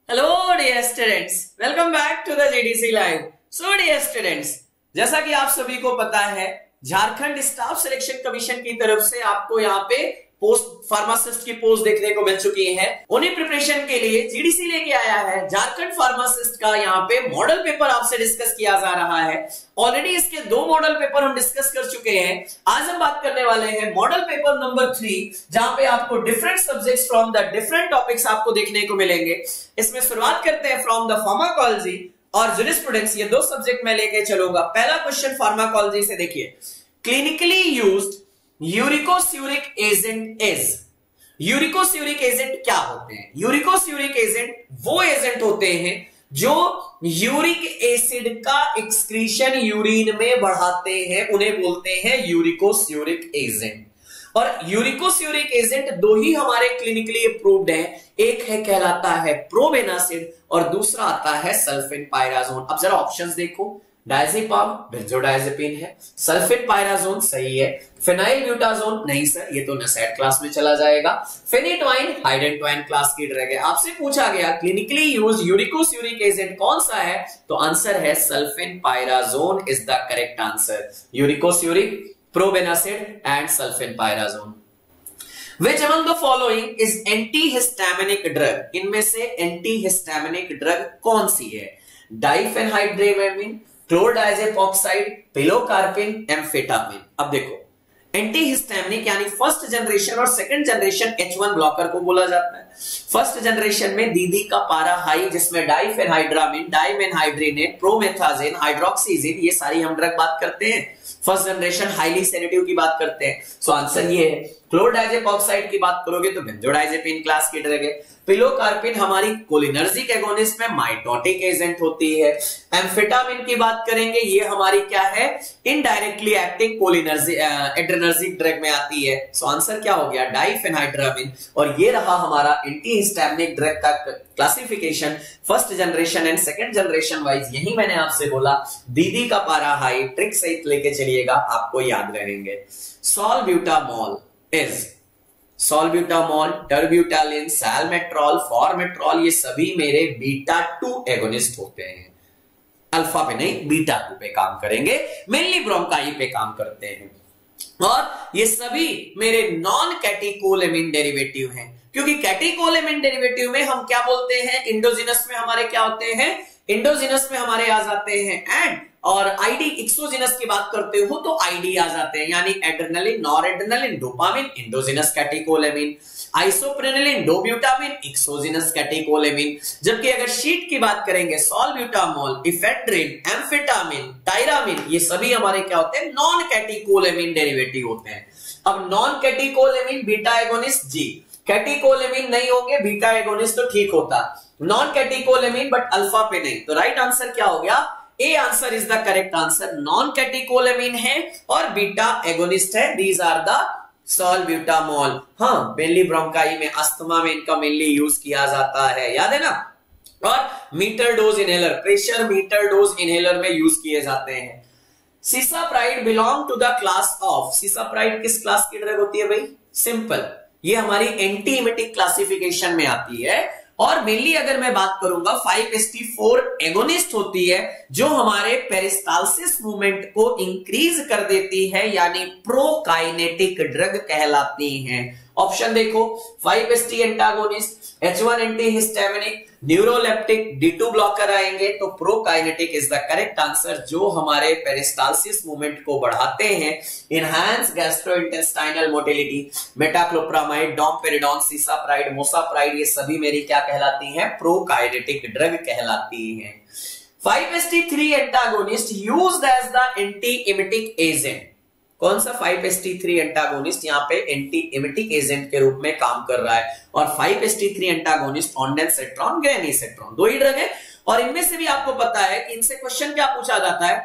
Hello dear students, welcome back to the GDC live. So dear students, जैसा कि आप सभी को पता है, झारखंड स्टाफ सिलेक्शन कमीशन की तरफ से आपको यहाँ पे पोस्ट फार्मासिस्ट की पोस्ट देखने को मिल चुकी है। उन्हीं प्रिपरेशन के लिए जीडीसी लेके आया है झारखंड फार्मासिस्ट का यहाँ पे मॉडल पेपर आपसे डिस्कस किया जा रहा है। ऑलरेडी इसके 2 मॉडल पेपर हम डिस्कस कर चुके हैं। आज हम बात करने वाले हैं मॉडल पेपर नंबर 3, जहां पे आपको different subjects from the different topics आपको देखने को मिलेंगे। इसमें शुरुआत करते हैं फ्रॉम द फार्माकोलॉजी और जूरिस्प्रूडेंस। ये 2 सब्जेक्ट मैं लेके चलूंगा। पहला क्वेश्चन फार्माकोलॉजी से देखिए, clinically used uricosuric agent is. Uricosuric agent क्या होते हैं? यूरिकोस्यूरिक एजेंट वो एजेंट होते हैं जो यूरिक एसिड का एक्सक्रीशन यूरिन में बढ़ाते हैं, उन्हें बोलते हैं यूरिकोस्यूरिक एजेंट। और यूरिकोस्यूरिक एजेंट 2 ही हमारे क्लिनिकली अप्रूव्ड हैं। एक है कहलाता है प्रोबेनासिड और दूसरा आता है सल्फेनपायराजोन। अब जरा ऑप्शंस देखो, डायजेपाम बेंजोडायजेपिन है, सल्फेनपायराजोन सही है, फिनाइल ब्यूटाजोन नहीं सर, ये तो नसेट क्लास में चला जाएगा, फेनिटोइन हाइडेंटोइन क्लास की ड्रग है। आपसे पूछा गया क्लिनिकली यूज्ड यूरिकोस्यूरिक एजेंट कौन सा है, तो आंसर है sulfinpyrazone is the correct answer. Uricosuric, probenecid and sulfinpyrazone. Which among the following is antihistaminic drug? इनमें से एंटीहिस्टामिनिक ड्रग कौन सी है? डाइफेनहाइड्रेमाइन, क्लोरडाइजेपॉक्साइड, पिलोकार्पिन, एम्फेटामिन। अब देखो, एंटीहिस्टामिनिक यानी फर्स्ट जनरेशन और सेकंड जनरेशन H1 ब्लॉकर को बोला जाता है। फर्स्ट जनरेशन में दीदी का पारा हाई, जिसमें डाइफेनहाइड्रामिन, डाइमेनहाइड्रेनेट, प्रोमेथाजिन, हाइड्रोक्सीजिन, ये सारी हम ड्रग बात करते हैं। फर्स्ट जनरेशन हाईली सेडेटिव की बात करते हैं, सो आंसर ये है। क्लोरडाइजेपॉक्साइड की बात करोगे तो बेंजोडाइजेपिन क्लास की ड्रग है। पिलोकार्पिन हमारी कोलिनर्जिक एगोनिस्ट में माइटोटिक एजेंट होती है। एम्फेटामिन की बात करेंगे, ये हमारी क्या है, इनडायरेक्टली एक्टिंग एड्रेनर्जिक ड्रग में आती है। सो आंसर क्या हो गया, डाइफेनहाइड्रामिन। और ये रहा हमारा एंटीहिस्टामिनिक ड्रग का classification first generation and second generation wise. यही मैंने आपसे बोला, दीदी का पारा हाई ट्रिक सहित लेके चलिएगा, आपको याद रहेंगे। सॉल्ब्यूटामॉल इज सॉल्ब्यूटामॉल, टर्ब्यूटालिन, सैलमेट्रॉल, फॉर्मेट्रॉल, ये सभी मेरे बीटा 2 एगोनिस्ट होते हैं। अल्फा पे नहीं, बीटा 2 पे काम करेंगे, मेनली ब्रोंकाई पे काम करते हैं। और ये सभी मेरे नॉन कैटेकोलेमिन डेरिवेटिव हैं, क्योंकि कैटेकोलेमिन डेरिवेटिव में हम क्या बोलते हैं, इंडोजिनस में हमारे क्या होते हैं, इंडोजिनस में हमारे आ जाते हैं एंड, और आईडी एक्सोजिनस की बात करते हो तो आईडी आ जाते हैं, यानी adrenaline, noradrenaline, dopamine, endogenous catecholamine, isoprenaline, dobutamine, exogenous catecholamine. जबकि अगर शीट की बात करेंगे, सॉल्ब्यूटामॉल, इफेड्रिन, एम्फेटामिन, टायरामिन, ये सभी हमारे क्या होते हैं, नॉन कैटेकोलेमिन डेरिवेटिव होते हैं। अब नॉन कैटेकोलेमिन बीटा एगोनिस्ट जी, कैटेकोलेमिन नहीं होंगे बीटा एगोनिस्ट तो ठीक होता, नॉन कैटेकोलेमिन बट अल्फा पे नहीं, तो राइट आंसर क्या हो गया, A answer is the correct answer. Non catecholamine है और बीटा एगोनिस्ट है, दीज आर द सॉल्ब्यूटामॉल। हाँ, मेनली ब्रोंकाई में, अस्थमा में इनका मेनली यूज किया जाता है, याद है ना। और meter dose inhaler, pressure meter dose inhaler में यूज किए जाते हैं। Cisapride belong to the class of, cisapride किस क्लास की ड्रग होती है भाई, सिंपल, ये हमारी एंटीएमेटिक क्लासिफिकेशन में आती है। और मेनली अगर मैं बात करूंगा 5-HT4 एगोनिस्ट होती है, जो हमारे पेरिस्टालसिस मूवमेंट को इंक्रीज कर देती है, यानी प्रोकाइनेटिक ड्रग कहलाती हैं। ऑप्शन देखो, 5-HT antagonist, H1 antihistaminic, neuroleptic, D2 blocker आएंगे, तो prokinetic is the correct answer, जो हमारे पेरिस्टालसिस मूवमेंट को बढ़ाते हैं। Enhance gastrointestinal motility, metoclopramide, domperidone, cisapride, mosapride, ये सभी मेरी क्या कहलाती हैं, प्रोकाइनेटिक ड्रग कहलाती हैं। 5-HT3 antagonist used as the antiemetic agent, कौन सा 5-HT3 एंटागोनिस्ट यहाँ पे एंटी-एमिटिक एजेंट के रूप में काम कर रहा है। और 5-HT3 एंटागोनिस्ट ऑन्डेनसेट्रॉन, ग्रेनिसेट्रॉन, 2 ही ड्रग है। और इनमें से भी आपको पता है कि इनसे क्वेश्चन क्या पूछा जाता है,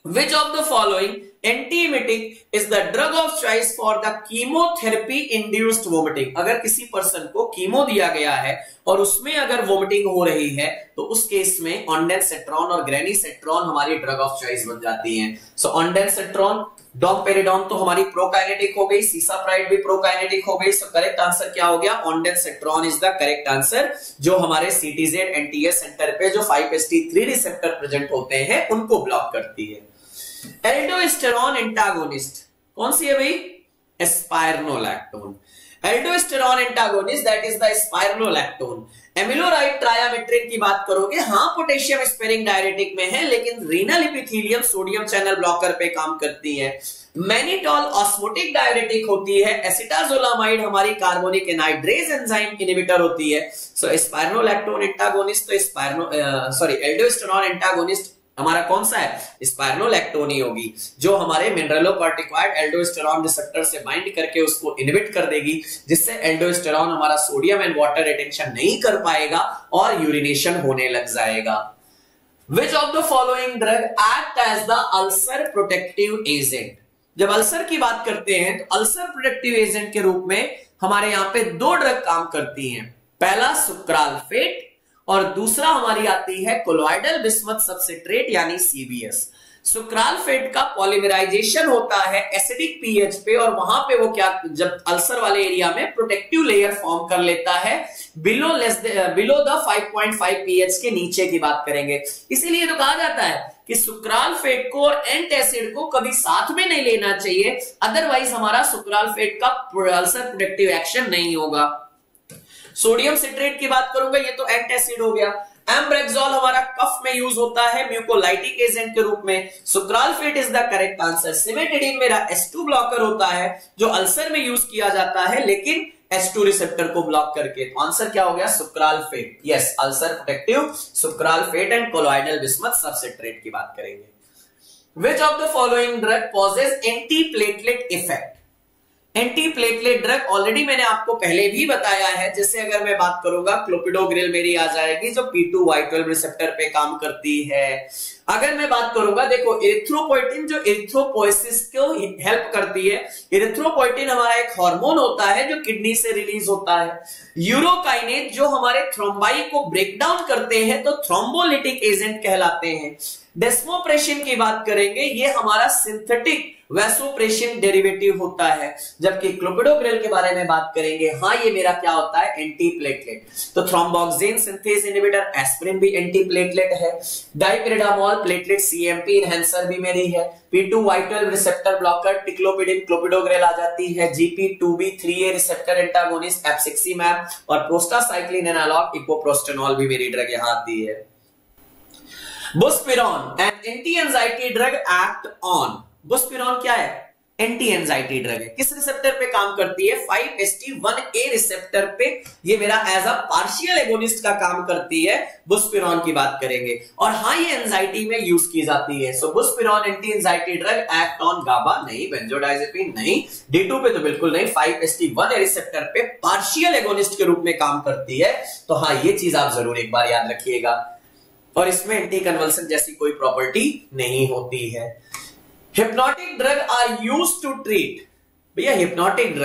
which of the following antiemetic is the drug of choice for the chemotherapy induced vomiting. अगर किसी पर्सन को कीमो दिया गया है और उसमें अगर वोमिटिंग हो रही है तो उस केस में ऑन्डेनसेट्रॉन और ग्रेनिसेट्रॉन हमारी ड्रग ऑफ चॉइस बन जाती है। सो ऑन्डेनसेट्रॉन, डोमपेरिडोन तो हमारी प्रोकाइनेटिक हो गई, सीसाप्राइड भी प्रोकाइनेटिक हो गई। सो करेक्ट आंसर क्या हो गया? ऑन्डेनसेट्रॉन इज द करेक्ट आंसर, जो हमारे सीटीजेड एनटीएस सेंटर पे जो 5HT3 रिसेप्टर प्रेजेंट होते हैं उनको ब्लॉक करती है। एल्डोस्टेरॉन एंटागोनिस्ट कौन सी है भाई? Spironolactone. Aldosterone antagonist that is the spironolactone. Amiloride triamterene की बात करोगे, हाँ पोटेशियम स्पेरिंग डायरेटिक में है, लेकिन renal epithelium sodium channel blocker पे काम करती है। मैनिटॉल ऑस्मोटिक डायरेटिक होती है। एसिटाजोलामाइड हमारी कार्बोनिक एनहाइड्रेज एंजाइम इनहिबिटर होती है। सो स्पाइरनोलैक्टोन एंटागोनिस्ट तो एल्डोस्टेरॉन एंटागोनिस्ट हमारा कौन सा है? स्पाइरनोलैक्टोन ही होगी, जो हमारे मिनरलोकॉर्टिकॉइड एल्डोस्टेरॉन रिसेप्टर से बाइंड करके उसको इनहिबिट कर देगी, जिससे एल्डोस्टेरॉन हमारा सोडियम एंड वाटर रिटेंशन नहीं कर पाएगा और यूरिनेशन होने लग जाएगा। Which of the following drug act as the ulcer protective agent? जब अल्सर की बात करते हैं तो अल्सर प्रोटेक्टिव एजेंट के रूप में हमारे यहां पे दो ड्रग काम करती हैं। पहला सुक्राल्फेट और दूसरा हमारी आती है कोलोइडल बिस्मथ सब्सट्रेट यानी सीबीएस। सुक्राल्फेट का पॉलीमराइजेशन होता है एसिडिक पीएच पे, और वहां पे वो क्या, जब अल्सर वाले एरिया में प्रोटेक्टिव लेयर फॉर्म कर लेता है बिलो द 5.5 पीएच के नीचे की बात करेंगे। इसीलिए तो कहा जाता है कि सुक्राल्फेट को और एंटासिड को कभी साथ में नहीं लेना चाहिए, अदरवाइज हमारा सुक्राल्फेट का अल्सर प्रोटेक्टिव एक्शन नहीं होगा। सोडियम सिट्रेट की बात करूंगा, ये तो एंटासिड हो गया। एम्ब्रेक्सोल हमारा कफ में यूज होता है म्यूकोलाइटिक एजेंट के रूप में। Sucralfate is the correct answer. Cimetidine मेरा H2 ब्लॉकर होता है जो अल्सर में यूज किया जाता है, लेकिन H2 रिसेप्टर को ब्लॉक करके। तो आंसर क्या हो गया? Sucralfate. Yes, ulcer protective sucralfate and colloidal bismuth substrate की बात करेंगे। विच of the following drug causes antiplatelet effect? Antiplatelet drug already मैंने आपको पहले भी बताया है। जैसे अगर मैं बात करूंगा, क्लोपिडोग्रिल मेरी आ जाएगी जो P2Y12 रिसेप्टर पे काम करती है। अगर मैं बात करूंगा, देखो इरिथ्रोपोइटिन जो इरिथ्रोपोइसिस को हेल्प करती है। इरिथ्रोपोइटिन हमारा एक हार्मोन होता है जो किडनी से रिलीज होता है। यूरोकाइनेज जो हमारे थ्रोम्बाई को ब्रेक डाउन करते हैं तो थ्रोम्बोलिटिक एजेंट कहलाते हैं। डेस्मोप्रेसिन की बात करेंगे, ये हमारा सिंथेटिक वैसोप्रेसिन डेरिवेटिव होता है। जबकि क्लोपिडोग्रिल के बारे में बात करेंगे, हाँ ये मेरा क्या होता है? एंटीप्लेटलेट। तो थ्रोम्बोक्सिन सिंथेस इनहिबिटर, एस्पिरिन भी एंटीप्लेटलेट है। डाइपिरिडामोल प्लेटलेट सीएमपी इनहेंसर भी मेरी है। P2Y12 receptor blocker ticlopidine clopidogrel आ जाती है। GP2B3A रिसेप्टर एंटागोनिस्ट एप्सिक्सिमैब और प्रोस्टासाइक्लिन एनालॉग इकोप्रोस्टेनॉल भी मेरी ड्रग यहां आती है। Buspirone an anti anxiety drug act on. Buspirone क्या है? एंटी एंजाइटी ड्रग है। किस रिसेप्टर पे काम करती है? 5HT1A रिसेप्टर पे ये मेरा एज अ पार्शियल एगोनिस्ट का काम करती है। बुस्पिरोन की बात करेंगे, और हाँ ये एंजाइटी में यूज की जाती है। So buspirone anti anxiety drug act on GABA नहीं, बेंजोडाइजेपिन नहीं, D2 पे तो बिल्कुल नहीं, 5HT1A रिसेप्टर पे पार्शियल एगोनिस्ट के रूप में काम करती है। तो हाँ ये चीज आप जरूर एक बार याद रखिएगा। और इसमें एंटी कन्वल्सन जैसी कोई प्रॉपर्टी नहीं होती है। Hypnotic drug are used to treat. भैया हिप्नोटिक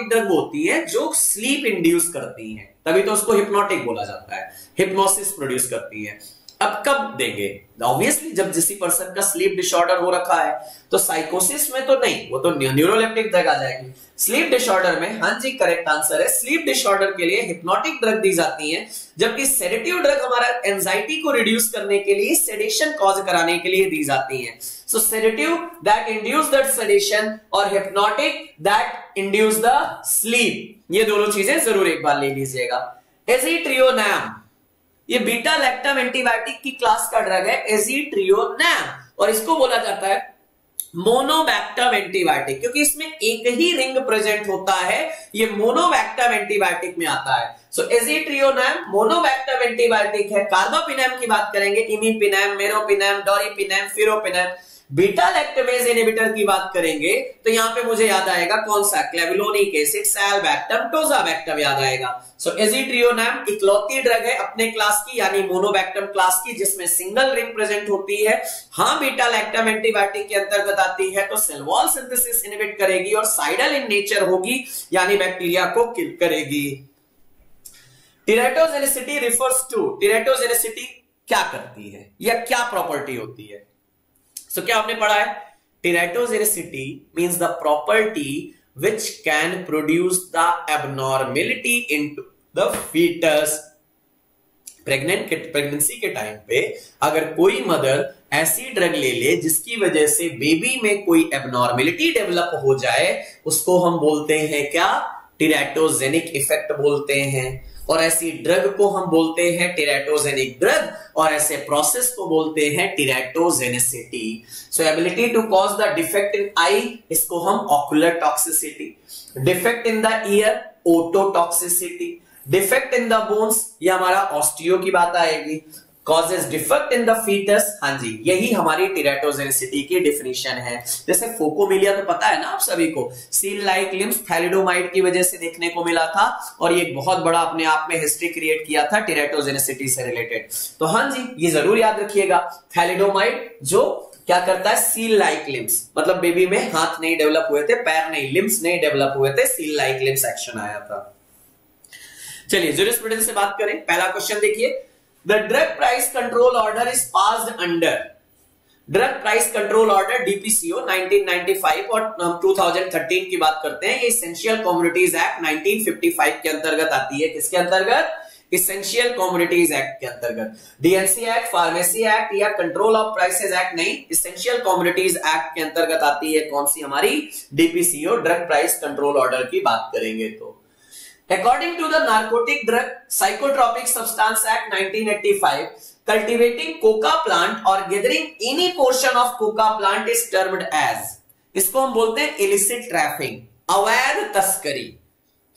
ड्रग वो होती है जो स्लीप इंड्यूस करती हैं, तभी तो उसको हिप्नोटिक बोला जाता है, हिप्नोसिस प्रोड्यूस करती है। अब कब देंगे? ऑब्वियसली जब किसी पर्सन का स्लीप डिसऑर्डर हो रखा है। तो साइकोसिस में तो नहीं, वो तो न्यूरोलेप्टिक ड्रग आ जाएगी। स्लीप डिसऑर्डर में, हाँ जी करेक्ट आंसर है, स्लीप डिसऑर्डर के लिए हिप्नोटिक ड्रग दी जाती है। जबकि सेडेटिव ड्रग हमारा एंजाइटी को रिड्यूस करने के लिए, सेडेशन कॉज कराने के लिए दी जाती है। So sedative that induce that sedation और hypnotic that induce the sleep, ये दोनों चीजें जरूर एक बार ले लीजिएगा। एजिट्रियोनैम ये बीटा लैक्टम एंटीबायोटिक की क्लास का ड्रग है, एजिट्रियोनैम, और इसको बोला जाता है मोनोबैक्टम एंटीबायोटिक, क्योंकि इसमें एक ही रिंग प्रेजेंट होता है। ये मोनोबैक्टम एंटीबायोटिक में आता है। सो एजिट्रियोनैम मोनोबैक्टम एंटीबायोटिक है। कार्बापिनेम की बात करेंगे, इमीपिनेम, मेरोपिनेम, डोरिपिनेम, फिरोपिनेम। बीटा लैक्टमेज इनहिबिटर की बात करेंगे तो यहां पे मुझे याद आएगा कौन सा, क्लेविलोनिक एसिड, सैलबैक्टम, टोजाबैक्टम याद आएगा। सो एजिट्रियोनैम इकलौती ड्रग है अपने क्लास की यानी मोनोबैक्टम क्लास की जिसमें सिंगल रिंग प्रेजेंट होती है। हाँ, बीटा लैक्टम एंटीबायोटिक के अंतर्गत आती है तो सेल वॉल सिंथेसिस इनहिबिट करेगी और साइडल इन नेचर होगी यानी बैक्टीरिया को किल करेगी। टेराटोजेनिसिटी रिफर्स टू, टेराटोजेनिसिटी क्या करती है या क्या प्रॉपर्टी होती है? सो क्या आपने पढ़ा है? Teratogenicity means the property which can produce the abnormality into the foetus. Pregnancy के टाइम पे अगर कोई मदर ऐसी ड्रग ले ले जिसकी वजह से बेबी में कोई एबनॉर्मेलिटी डेवलप हो जाए उसको हम बोलते हैं क्या? टेराटोजेनिक इफेक्ट बोलते हैं। और ऐसी ड्रग को हम बोलते हैं टेराटोजेनिक ड्रग और ऐसे प्रोसेस को बोलते हैं teratogenicity. So ability to cause the defect in eye, इसको हम ocular toxicity, defect in the ear ototoxicity, defect in the bones ये हमारा ऑस्टियो की बात आएगी, causes defect in the foetus. हाँ जी, यही हमारी टेराटोजेनिसिटी की डिफिनीशन है। जैसे फोकोमिलिया तो पता है ना आप सभी को, सील लाइक लिम्स थैलिडोमाइड की वजह से देखने को मिला था और ये एक बहुत बड़ा अपने आप में हिस्ट्री क्रिएट किया था टेराटोजेनिसिटी से रिलेटेड। तो हाँ जी, ये जरूर याद रखिएगा, थैलिडोमाइड जो क्या करता है? सील लाइक लिम्स, मतलब बेबी में हाथ नहीं डेवलप हुए थे, पैर नहीं, लिम्स नहीं डेवलप हुए थे, सील लाइक लिम्स एक्शन आया था। चलिए जूरिस्प्रूडेंस से बात करें। पहला क्वेश्चन देखिए, The drug price control order is passed under drug price control order DPCO 1995 और हम 2013 की बात करते हैं। ये इसेंशियल कमोडिटीज एक्ट 1955 के अंतर्गत आती है। किसके अंतर्गत? इसेंशियल कमोडिटीज एक्ट के अंतर्गत। डीएनसी एक्ट, फार्मेसी एक्ट या कंट्रोल ऑफ प्राइसेस एक्ट नहीं, इसेंशियल कमोडिटीज एक्ट के अंतर्गत आती है। कौन सी? हमारी DPCO, drug price control order की बात करेंगे तो According to the Narcotic Drug Psychotropic Substance Act 1985, cultivating coca plant or gathering any portion of coca plant is termed as, इसको हम बोलते हैं illicit trafficking, अवैध तस्करी।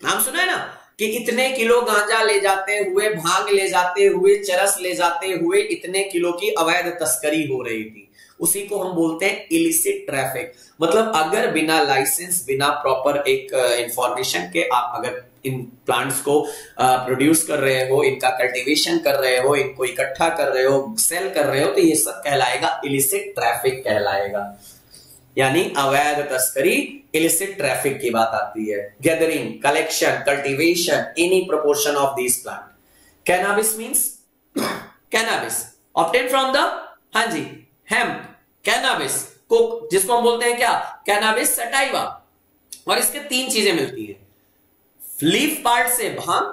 नाम सुना है ना कि इतने किलो गांजा ले जाते हुए, भांग ले जाते हुए, चरस ले जाते हुए इतने किलो की अवैध तस्करी हो रही थी, उसी को हम बोलते हैं इलिसिट ट्रैफिक। मतलब अगर बिना लाइसेंस, बिना प्रॉपर एक इंफॉर्मेशन के आप अगर इन प्लांट्स को प्रोड्यूस कर रहे हो, इनका कल्टीवेशन कर रहे हो, इनको इकट्ठा कर रहे हो, सेल कर रहे हो, तो ये सब कहलाएगा इलिसिट ट्रैफिक कहलाएगा, यानी अवैध तस्करी, इलिसिट ट्रैफिक की बात आती है। Gathering, collection, cultivation, any proportion of this plant. Cannabis means cannabis obtain from the, हाँ जी, हेम्प, कैनाबिस, कोक, जिसको हम बोलते हैं क्या? Cannabis sativa. और इसके तीन चीजें मिलती है, लीफ पार्ट से भांग,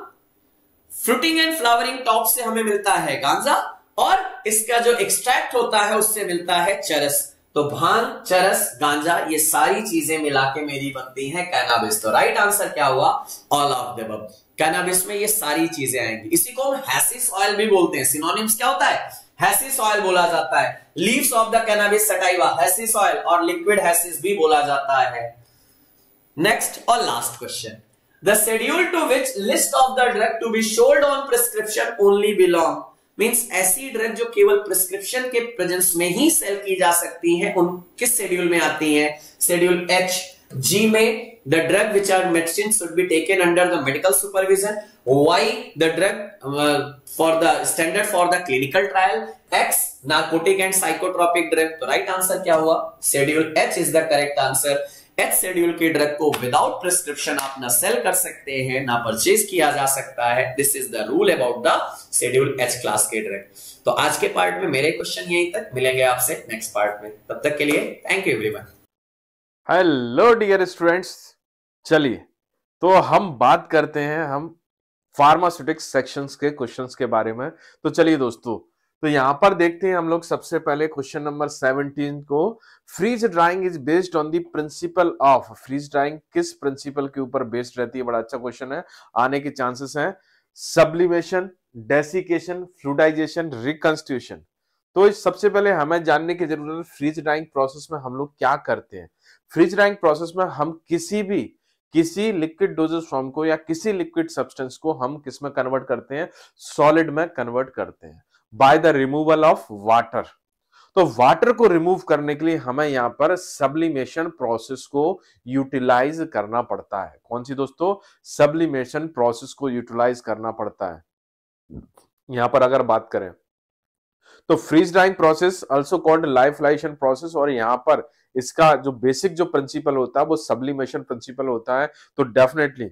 फ्रूटिंग एंड फ्लावरिंग टॉप से हमें मिलता है गांजा और इसका जो एक्सट्रैक्ट होता है उससे मिलता है चरस। तो भांग, चरस, गांजा ये सारी चीजें मिला के मेरी बनती है कैनाबिस। तो राइट आंसर क्या हुआ? All of the above. Cannabis में ये सारी चीजें आएंगी। इसी को हम हैसिस ऑयल भी बोलते हैं। सिनोनिम्स क्या होता है? हैसिस ऑयल बोला जाता है, leaves of the cannabis sativa hashish oil और लिक्विड हैसिस भी बोला जाता है। नेक्स्ट और last question, the schedule to which list of the drug to be sold on prescription only belong means ऐसी ड्रग जो केवल प्रिस्क्रिप्शन के प्रेजेंस में ही सेल की जा सकती हैं, उन किस शेड्यूल में आती हैं? Schedule H. जी में the drug which are medicine should be taken under the medical supervision. Y the drug for the standard for the clinical trial. X narcotic and psychotropic drug. तो राइट आंसर क्या हुआ? Schedule H is the correct answer. H schedule के drug को without prescription आप ना cell कर सकते हैं, ना परचेज किया जा सकता है। This is the rule about the schedule H class के ड्रग। तो आज के पार्ट में मेरे क्वेश्चन यहीं तक, मिलेंगे आपसे नेक्स्ट पार्ट में। तब तक के लिए thank you everyone. Hello dear students, चलिए तो हम बात करते हैं हम फार्मास्यूटिक्स सेक्शंस के क्वेश्चंस के बारे में। तो चलिए दोस्तों, तो यहां पर देखते हैं हम लोग सबसे पहले क्वेश्चन नंबर 17 को। Freeze drying is based on the principle of, freeze drying किस प्रिंसिपल के ऊपर बेस्ड रहती है? बड़ा अच्छा क्वेश्चन है, आने के चांसेस हैं। Sublimation, desiccation, fluidisation, reconstitution. तो सबसे पहले हमें जानने की जरूरत है फ्रीज ड्राइंग प्रोसेस में हम लोग क्या करते हैं। फ्रीज ड्राइंग प्रोसेस में हम किसी लिक्विड डोजेज फॉर्म को या किसी लिक्विड सब्सटेंस को हम किस में कन्वर्ट करते हैं? सॉलिड में कन्वर्ट करते हैं by the removal of water. तो वाटर को रिमूव करने के लिए हमें यहाँ पर सब्लिमेशन प्रोसेस को यूटिलाइज करना पड़ता है। कौन सी दोस्तों? सब्लिमेशन प्रोसेस को यूटिलाइज करना पड़ता है। यहां पर अगर बात करें तो freeze drying process also called lyophilisation process, और यहां पर इसका जो बेसिक जो प्रिंसिपल होता है वो सब्लिमेशन प्रिंसिपल होता है। तो डेफिनेटली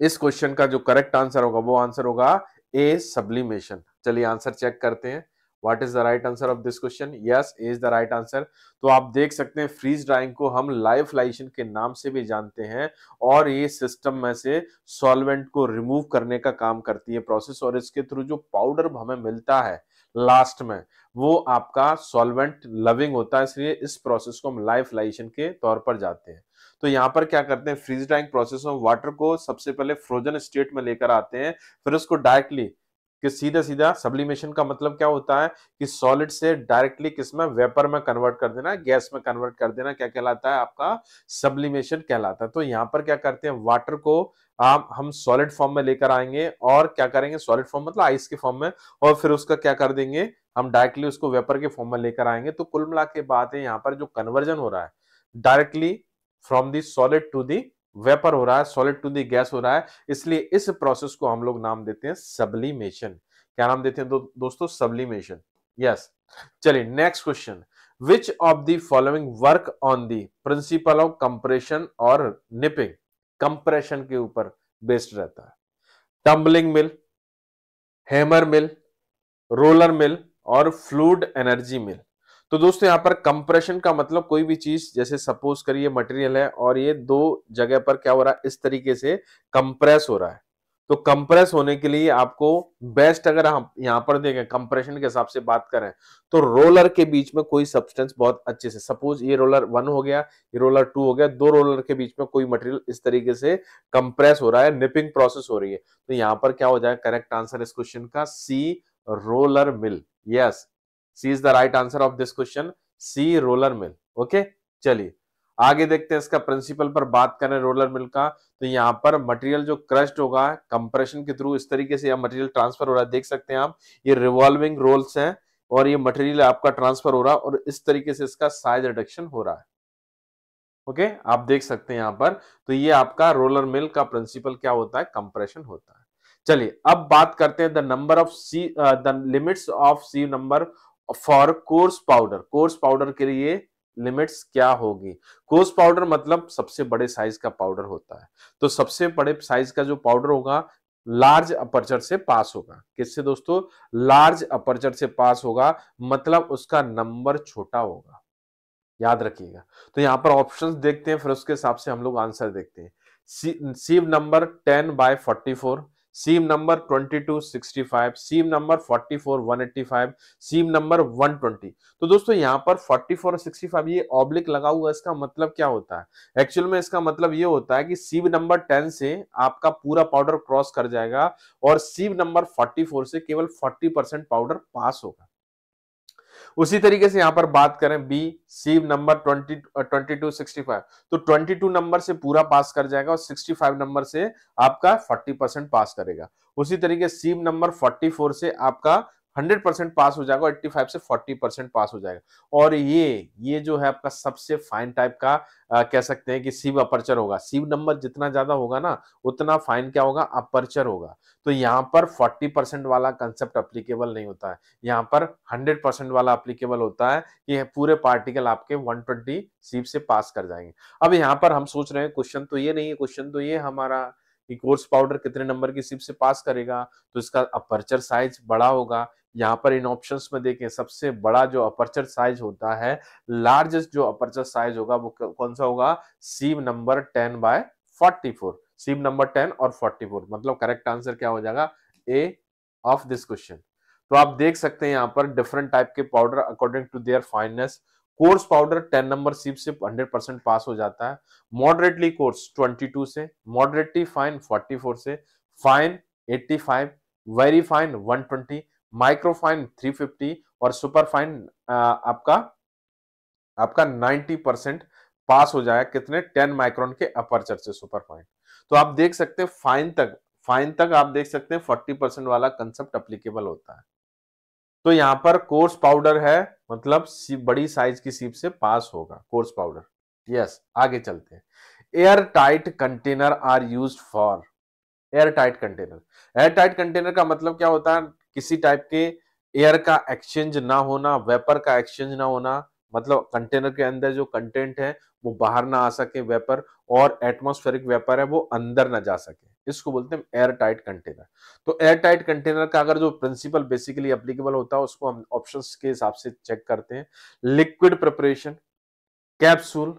इस क्वेश्चन का जो करेक्ट आंसर होगा वो आंसर होगा ए, सब्लिमेशन। चलिए आंसर चेक करते हैं। What is the right answer of this question? Yes, A is the right answer. तो आप देख सकते हैं फ्रीज ड्राइंग को हम लाइफलाइजेशन के नाम से भी जानते हैं, और ये सिस्टम में से सॉल्वेंट को रिमूव करने का काम करती है प्रोसेस, और इसके थ्रू जो पाउडर हमें मिलता है लास्ट में वो आपका सॉल्वेंट लविंग होता है, इसलिए इस प्रोसेस को हम लाइफलाइजेशन के तौर पर जाते हैं। तो यहाँ पर क्या करते हैं, फ्रीज ड्राइंग प्रोसेस में वाटर को सबसे पहले फ्रोजन स्टेट में लेकर आते हैं, फिर उसको डायरेक्टली कि सीधा सीधा सब्लिमेशन का मतलब क्या होता है कि सॉलिड से डायरेक्टली किसमें, वेपर में कन्वर्ट कर देना, गैस में कन्वर्ट कर देना, क्या कहलाता है आपका? सब्लिमेशन कहलाता है। तो यहाँ पर क्या करते हैं, वाटर को हम सॉलिड फॉर्म में लेकर आएंगे, और क्या करेंगे, सॉलिड फॉर्म मतलब आइस के फॉर्म में, और फिर उसका क्या कर देंगे, हम डायरेक्टली उसको वेपर के फॉर्म में लेकर आएंगे। तो कुल मिला के बात है, यहाँ पर जो कन्वर्जन हो रहा है directly from the solid to the vapour हो रहा है, सॉलिड टू दी गैस हो रहा है, इसलिए इस प्रोसेस को हम लोग नाम देते हैं सब्लिमेशन। क्या नाम देते हैं दोस्तों? सब्लिमेशन। यस। चलिए next question, which of the following work on the principle of compression और निपिंग? कंप्रेशन के ऊपर बेस्ड रहता है। टम्बलिंग मिल, हैमर मिल, रोलर मिल और फ्लूइड एनर्जी मिल। तो दोस्तों यहाँ पर कंप्रेशन का मतलब कोई भी चीज, जैसे सपोज करिए मटेरियल है और ये दो जगह पर क्या हो रहा है, इस तरीके से कंप्रेस हो रहा है। तो कंप्रेस होने के लिए आपको बेस्ट, अगर हम यहाँ पर देखें कंप्रेशन के हिसाब से बात करें, तो रोलर के बीच में कोई सब्सटेंस बहुत अच्छे से, सपोज ये रोलर 1 हो गया, ये रोलर 2 हो गया, दो रोलर के बीच में कोई मटेरियल इस तरीके से कंप्रेस हो रहा है, निपिंग प्रोसेस हो रही है। तो यहाँ पर क्या हो जाएगा करेक्ट आंसर इस क्वेश्चन का? C, roller mill. Yes, C is the right answer of this question, C, roller mill. Okay, चलिए आगे देखते हैं इसका प्रिंसिपल पर बात करें रोलर मिल का। तो यहाँ पर मटेरियल जो क्रश्ड होगा कंप्रेशन के थ्रू, इस तरीके से मटेरियल ट्रांसफर हो रहा है, देख सकते हैं आप, ये रिवॉल्विंग रोल्स हैं और ये मटेरियल आपका ट्रांसफर हो रहा है, और इस तरीके से इसका साइज रिडक्शन हो रहा है। ओके, आप देख सकते हैं यहाँ पर। तो ये आपका रोलर मिल का प्रिंसिपल क्या होता है? कंप्रेशन होता है। चलिए अब बात करते हैं the number of sieve, the limits of sieve number for coarse powder. Coarse powder के लिए लिमिट्स क्या होगी? कोर्स पाउडर मतलब सबसे बड़े साइज का पाउडर होता है। तो सबसे बड़े साइज का जो पाउडर होगा लार्ज अपर्चर से पास होगा। किससे दोस्तों? लार्ज अपर्चर से पास होगा, मतलब उसका नंबर छोटा होगा, याद रखिएगा। तो यहां पर ऑप्शंस देखते हैं, फिर उसके हिसाब से हम लोग आंसर देखते हैं। सीव नंबर 10/44, सीव नंबर 22/65, सीव नंबर 44/185, सीव नंबर 120। तो दोस्तों यहाँ पर 44 और 65 ये ऑब्लिक लगा हुआ, इसका मतलब क्या होता है? एक्चुअल में इसका मतलब ये होता है कि सीव नंबर 10 से आपका पूरा पाउडर क्रॉस कर जाएगा, और सीव नंबर 44 से केवल 40% पाउडर पास होगा। उसी तरीके से यहां पर बात करें बी, सीव नंबर 22/65, तो 22 नंबर से पूरा पास कर जाएगा, और 65 नंबर से आपका 40% पास करेगा। उसी तरीके सीव नंबर 44 से आपका 100% पास हो जाएगा, 85 से 40% पास हो जाएगा। और ये जो है आपका सबसे फाइन टाइप का कह सकते हैं कि सीव अपर्चर होगा। सीव नंबर जितना ज्यादा होगा ना, उतना फाइन क्या होगा? अपर्चर होगा। तो यहाँ पर 40% वाला कंसेप्ट अप्लीकेबल नहीं होता है, यहाँ पर 100% वाला अप्लीकेबल होता है कि पूरे पार्टिकल आपके 120 सीव से पास कर जाएंगे। अब यहाँ पर हम सोच रहे हैं क्वेश्चन तो ये नहीं है, क्वेश्चन तो ये हमारा कि कोर्स पाउडर कितने नंबर की सीव से पास करेगा, तो इसका अपर्चर साइज बड़ा होगा। यहाँ पर इन ऑप्शंस में देखें, सबसे बड़ा जो अपर्चर साइज होता है, लार्जेस्ट जो अपर्चर साइज होगा वो कौन सा होगा? सीव नंबर 10/44, सीव नंबर 10 और 44, मतलब करेक्ट आंसर क्या हो जाएगा? A of this question. तो आप देख सकते हैं यहाँ पर डिफरेंट टाइप के powder according to their fineness. Coarse powder 10 number sieve से 100% पास हो जाता है, मॉडरेटली कोर्स 22 से, मॉडरेटली फाइन 44 से, fine 85, very fine 120, micro fine 350, और सुपर फाइन आपका 90% पास हो जाएगा। कितने? 10 माइक्रोन के अपर्चर से सुपर फाइन। तो आप देख सकते हैं फाइन तक आप देख सकते हैं 40% वाला कंसेप्ट अप्लीकेबल होता है। तो यहां पर कोर्स पाउडर है, मतलब बड़ी साइज की सीप से पास होगा कोर्स पाउडर। यस, आगे चलते हैं। Air tight container are used for, air tight container. Air tight container का मतलब क्या होता है? किसी टाइप के एयर का एक्सचेंज ना होना, वेपर का एक्सचेंज ना होना, मतलब कंटेनर के अंदर जो कंटेंट है वो बाहर ना आ सके वेपर, और एटमॉस्फेरिक वेपर है वो अंदर ना जा सके, इसको बोलते हैं एयर टाइट कंटेनर। तो एयर टाइट कंटेनर का अगर जो प्रिंसिपल बेसिकली एप्लीकेबल होता है उसको हम ऑप्शंस के हिसाब से चेक करते हैं। Liquid preparation, capsule,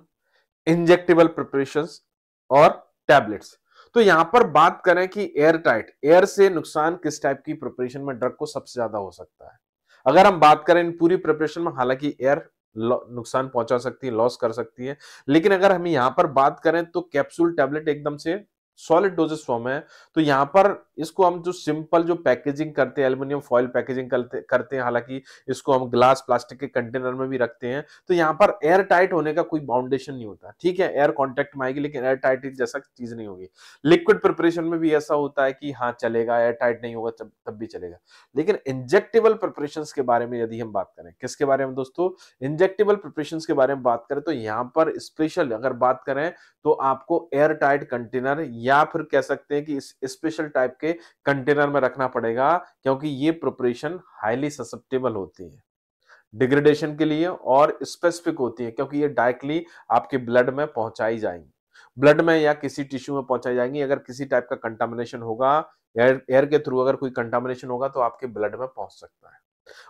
injectable preparations और टैबलेट्स। तो यहां पर बात करें कि एयर टाइट, एयर से नुकसान किस टाइप की प्रिपरेशन में ड्रग को सबसे ज्यादा हो सकता है? अगर हम बात करें इन पूरी प्रिपरेशन में, हालांकि एयर नुकसान पहुंचा सकती है, लॉस कर सकती है, लेकिन अगर हम यहां पर बात करें तो कैप्सूल टैबलेट एकदम से सॉलिड डोजेस फॉर्म है। तो यहां पर इसको हम जो सिंपल जो पैकेजिंग करते हैं, एल्युमिनियम फॉइल पैकेजिंग करते हैं, हालांकि इसको हम ग्लास प्लास्टिक के कंटेनर में भी रखते हैं। तो यहां पर एयर टाइट होने का कोई बाउंडेशन नहीं होता, ठीक है, एयर कांटेक्ट में आएगी लेकिन एयर टाइट जैसा चीज नहीं होगी। लिक्विड प्रिपरेशन में भी ऐसा होता है कि हाँ चलेगा, एयर टाइट नहीं होगा तब भी चलेगा। लेकिन इंजेक्टेबल प्रिपरेशन के बारे में यदि हम बात करें, किसके बारे में दोस्तों? इंजेक्टेबल प्रिपरेशन के बारे में बात करें तो यहां पर स्पेशल अगर बात करें तो आपको एयर टाइट कंटेनर या फिर कह सकते हैं कि इस स्पेशल टाइप के कंटेनर में रखना पड़ेगा, क्योंकि ये प्रिपरेशन हाईली ससेप्टेबल होती है डिग्रेडेशन के लिए और स्पेसिफिक होती है, क्योंकि ये डायरेक्टली आपके ब्लड में पहुंचाई जाएंगी, ब्लड में या किसी टिश्यू में पहुंचाई जाएंगी। अगर किसी टाइप का कंटामिनेशन होगा, एयर के थ्रू अगर कोई कंटामिनेशन होगा तो आपके ब्लड में पहुंच सकता है।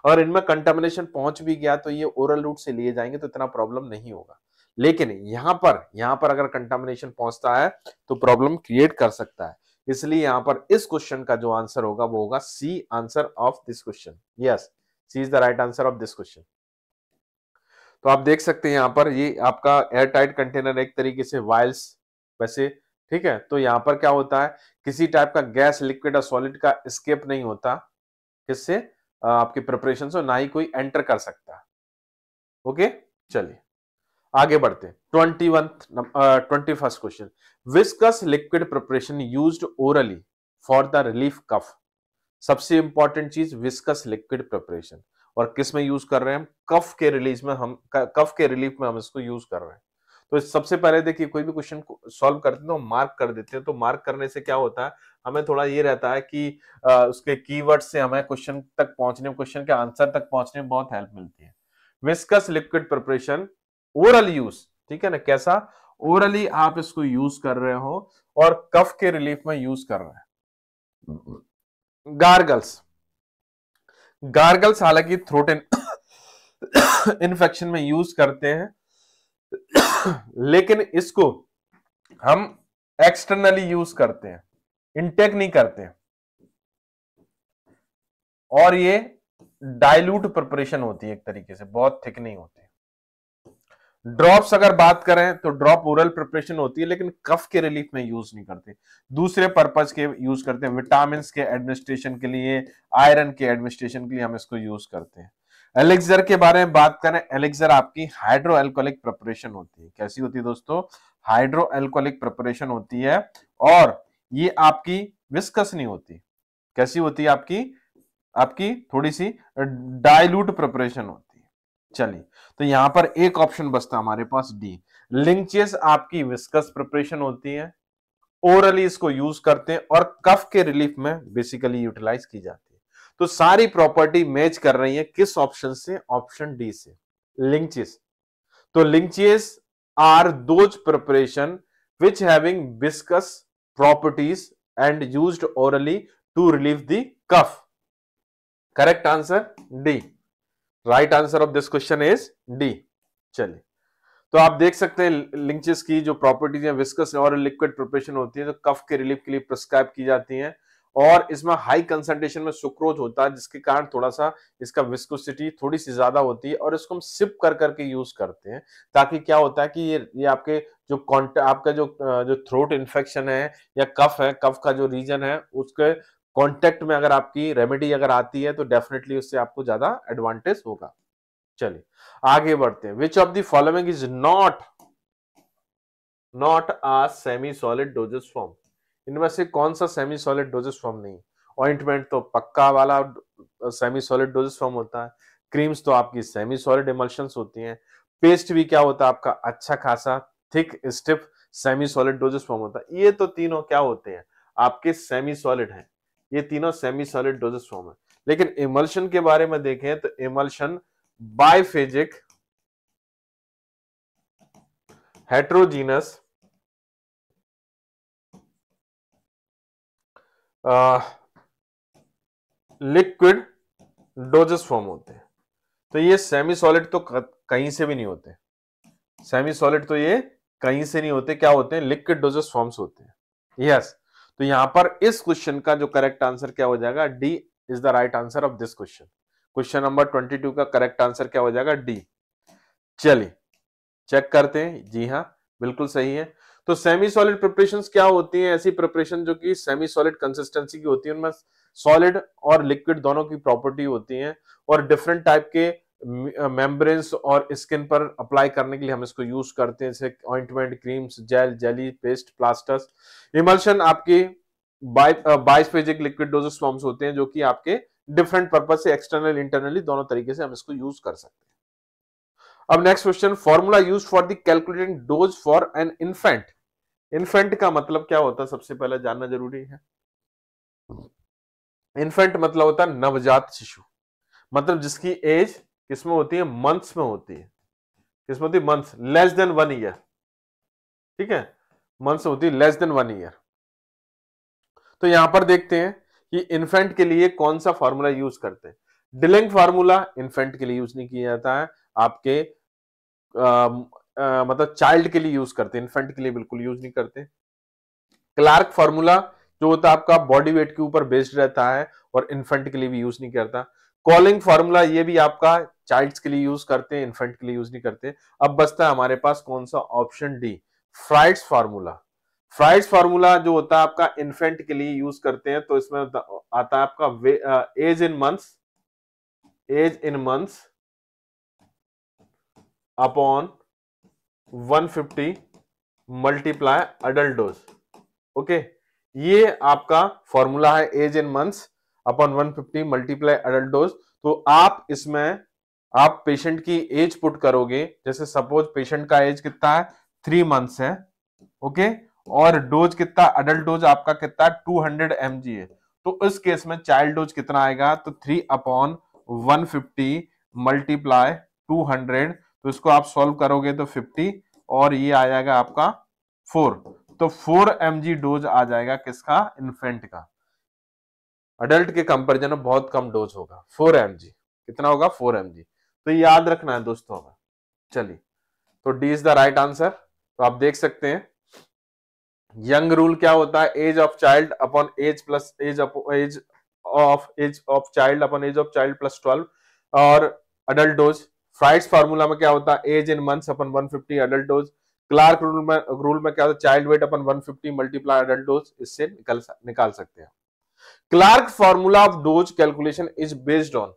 और इनमें कंटामिनेशन पहुंच भी गया तो ये ओरल रूट से लिए जाएंगे तो इतना प्रॉब्लम नहीं होगा। लेकिन यहां पर अगर कंटामिनेशन पहुंचता है तो प्रॉब्लम क्रिएट कर सकता है। इसलिए यहां पर इस क्वेश्चन का जो आंसर होगा वो होगा C, answer of this question. Yes, C is the right answer of this question. तो आप देख सकते हैं यहां पर ये आपका एयर टाइट कंटेनर एक तरीके से वायल्स वैसे, ठीक है। तो यहां पर क्या होता है, किसी टाइप का गैस, लिक्विड और सॉलिड का एस्केप नहीं होता, किससे? आपके प्रिपरेशन से, ना ही कोई एंटर कर सकता। ओके, चलिए आगे बढ़ते हैं। 21st question, viscous liquid preparation used orally for the relief cough. सबसे इंपॉर्टेंट चीज विस्कस लिक्विड प्रिपरेशन, और किस में यूज कर रहे हैं हम? कफ के रिलीज में, हम कफ के रिलीफ में हम इसको यूज कर रहे हैं। तो सबसे पहले देखिए, कोई भी क्वेश्चन को सॉल्व करते हैं तो मार्क कर देते हैं। तो मार्क करने से क्या होता है, हमें थोड़ा ये रहता है कि उसके कीवर्ड से हमें क्वेश्चन तक पहुंचने, क्वेश्चन के आंसर तक पहुंचने में बहुत हेल्प मिलती है। Viscous liquid preparation oral use, ठीक है ना, कैसा? ओरली आप इसको यूज कर रहे हो और कफ के रिलीफ में यूज कर रहे हैं। गार्गल्स, गार्गल्स हालांकि थ्रोट इन्फेक्शन में यूज करते हैं, लेकिन इसको हम एक्सटर्नली यूज करते हैं, इनटेक नहीं करते हैं। और ये डाइल्यूट प्रिपरेशन होती है, एक तरीके से बहुत थिक नहीं होती। ड्रॉप्स अगर बात करें तो ड्रॉप ओरल प्रिपरेशन होती है, लेकिन कफ के रिलीफ में यूज नहीं करते, दूसरे पर्पज के यूज करते हैं, विटामिन के एडमिनिस्ट्रेशन के लिए, आयरन के एडमिनिस्ट्रेशन के लिए हम इसको यूज करते हैं। एलिक्सर के बारे में बात करें, एलिक्सर आपकी हाइड्रो एल्कोहलिक प्रिपरेशन होती है। कैसी होती है दोस्तों? हाइड्रो एल्कोहलिक प्रिपरेशन होती है, और ये आपकी विस्कस नहीं होती। कैसी होती है? आपकी आपकी थोड़ी सी डाइल्यूट प्रिपरेशन होती है। चलिए, तो यहां पर एक ऑप्शन बचता है हमारे पास, डी। लिंचेस आपकी विस्कस प्रिपरेशन होती है, ओरली इसको यूज करते हैं और कफ के रिलीफ में बेसिकली यूटिलाइज की जाती है। तो सारी प्रॉपर्टी मैच कर रही है किस ऑप्शन से? ऑप्शन डी से, लिंचेस। तो linctuses are those preparation which having viscous properties and used orally to relieve the cough. Correct answer D, right answer of this question is D. चलिए, तो आप देख सकते हैं लिंचेस की जो प्रॉपर्टीज है, विस्कस और लिक्विड प्रिपरेशन होती है, तो कफ के रिलीफ के लिए प्रिस्क्राइब की जाती हैं, और इसमें हाई कंसंट्रेशन में सुक्रोज होता है, जिसके कारण थोड़ा सा इसका विस्कोसिटी थोड़ी सी ज्यादा होती है, और इसको हम सिप कर करके यूज करते हैं, ताकि क्या होता है कि ये आपके जो आपका जो थ्रोट इन्फेक्शन है या कफ है, कफ का जो रीजन है, उसके कॉन्टेक्ट में अगर आपकी रेमेडी अगर आती है तो डेफिनेटली उससे आपको ज्यादा एडवांटेज होगा। चलिए आगे बढ़ते हैं। विच of the following is not a semi solid doses form. इनमें से कौन सा सेमी सॉलिड डोजेस फॉर्म नहीं? ऑइंटमेंट तो पक्का वाला सेमी सॉलिड डोजेस फॉर्म होता है, क्रीम्स तो आपकी सेमी सॉलिड इमल्शंस होती हैं, पेस्ट भी क्या होता है आपका अच्छा खासा thick stiff semi solid doses form होता है। ये तो तीनों क्या होते हैं आपके सेमी सॉलिड हैं, ये तीनों सेमी सॉलिड डोजेस फॉर्म है। लेकिन इमल्शन के बारे में देखें तो emulsion biphasic heterogeneous liquid doses form होते हैं। तो ये सेमी सॉलिड तो कहीं से भी नहीं होते, सेमी सॉलिड तो ये कहीं से नहीं होते, क्या होते हैं लिक्विड डोजेस फॉर्म्स होते हैं। यस, तो यहां पर इस क्वेश्चन का जो करेक्ट आंसर क्या हो जाएगा, D is the right answer of this question. Question number 22 का करेक्ट आंसर क्या हो जाएगा, डी। चलिए चेक करते हैं, जी हाँ बिल्कुल सही है। तो सेमी सॉलिड प्रिपरेशंस क्या होती हैं, ऐसी प्रिपरेशन जो कि सेमी सॉलिड कंसिस्टेंसी की होती है, उनमें सॉलिड और लिक्विड दोनों की प्रॉपर्टी होती है और डिफरेंट टाइप के मेम्ब्रेन्स और स्किन पर अप्लाई करने के लिए हम इसको यूज करते हैं, जैसे ointment, creams, gel, jelly, paste, plasters. Emulsion आपके बाइस्फेजिक लिक्विड डोजेस फॉर्म्स होते हैं जो कि आपके डिफरेंट पर्पज से एक्सटर्नल इंटरनली दोनों तरीके से हम इसको यूज कर सकते हैं। अब next question, formula use for the calculating dose for an infant. Infant का मतलब क्या होता है, सबसे पहले जानना जरूरी है। इन्फेंट मतलब होता है नवजात शिशु, मतलब जिसकी एज किसमें होती है, मंथ्स में होती है। किसमें होती है, मंथ्स, लेस देन 1 ईयर। ठीक है, मंथ्स होती है लेस देन 1 ईयर। तो यहां पर देखते हैं कि इन्फेंट के लिए कौन सा फार्मूला यूज करते हैं। डिलिंग फार्मूला इन्फेंट के लिए यूज नहीं किया जाता है, आपके मतलब चाइल्ड के लिए यूज करते हैं, इन्फेंट के लिए बिल्कुल यूज नहीं करते। क्लार्क फार्मूला जो होता है आपका बॉडी वेट के ऊपर बेस्ड रहता है और इन्फेंट के लिए भी यूज नहीं करता। कॉलिंग फार्मूला ये भी आपका चाइल्ड्स के लिए यूज करते हैं, इन्फेंट के लिए यूज नहीं करते। अब बचता है हमारे पास कौन सा, option D, Freud's formula. Freud's formula जो होता है आपका इन्फेंट के लिए यूज करते हैं, तो इसमें आता है आपका age in months, age in months upon 150 multiply adult dose. Okay, ये आपका फॉर्मूला है, age in months upon 150 multiply adult dose. तो आप इसमें आप पेशेंट की एज पुट करोगे, जैसे सपोज पेशेंट का एज कितना है, 3 मंथ्स है। ओके, और डोज कितना, अडल्ट डोज आपका कितना 200 mg है। तो इस केस में चाइल्ड डोज कितना आएगा, तो 3/150 मल्टीप्लाई 200। तो इसको आप सॉल्व करोगे तो 50 और ये आ जाएगा आपका 4। तो 4 mg डोज आ जाएगा किसका, इन्फेंट का। अडल्ट के कंपैरिजन में बहुत कम डोज होगा, 4 mg। कितना होगा, 4 mg। तो याद रखना है दोस्तों हमें। चलिए, तो D is the right answer. तो आप देख सकते हैं यंग रूल क्या होता है, age of child upon age plus age of child upon age of child plus 12 और अडल्ट डोज। फ्राइड्स फार्मूला में क्या होता है, age in months upon 150 adult dose. Clark rule में क्या होता है, child weight upon 150 multiply adult dose. इससे निकाल सकते हैं। Clark formula of dose calculation is based on,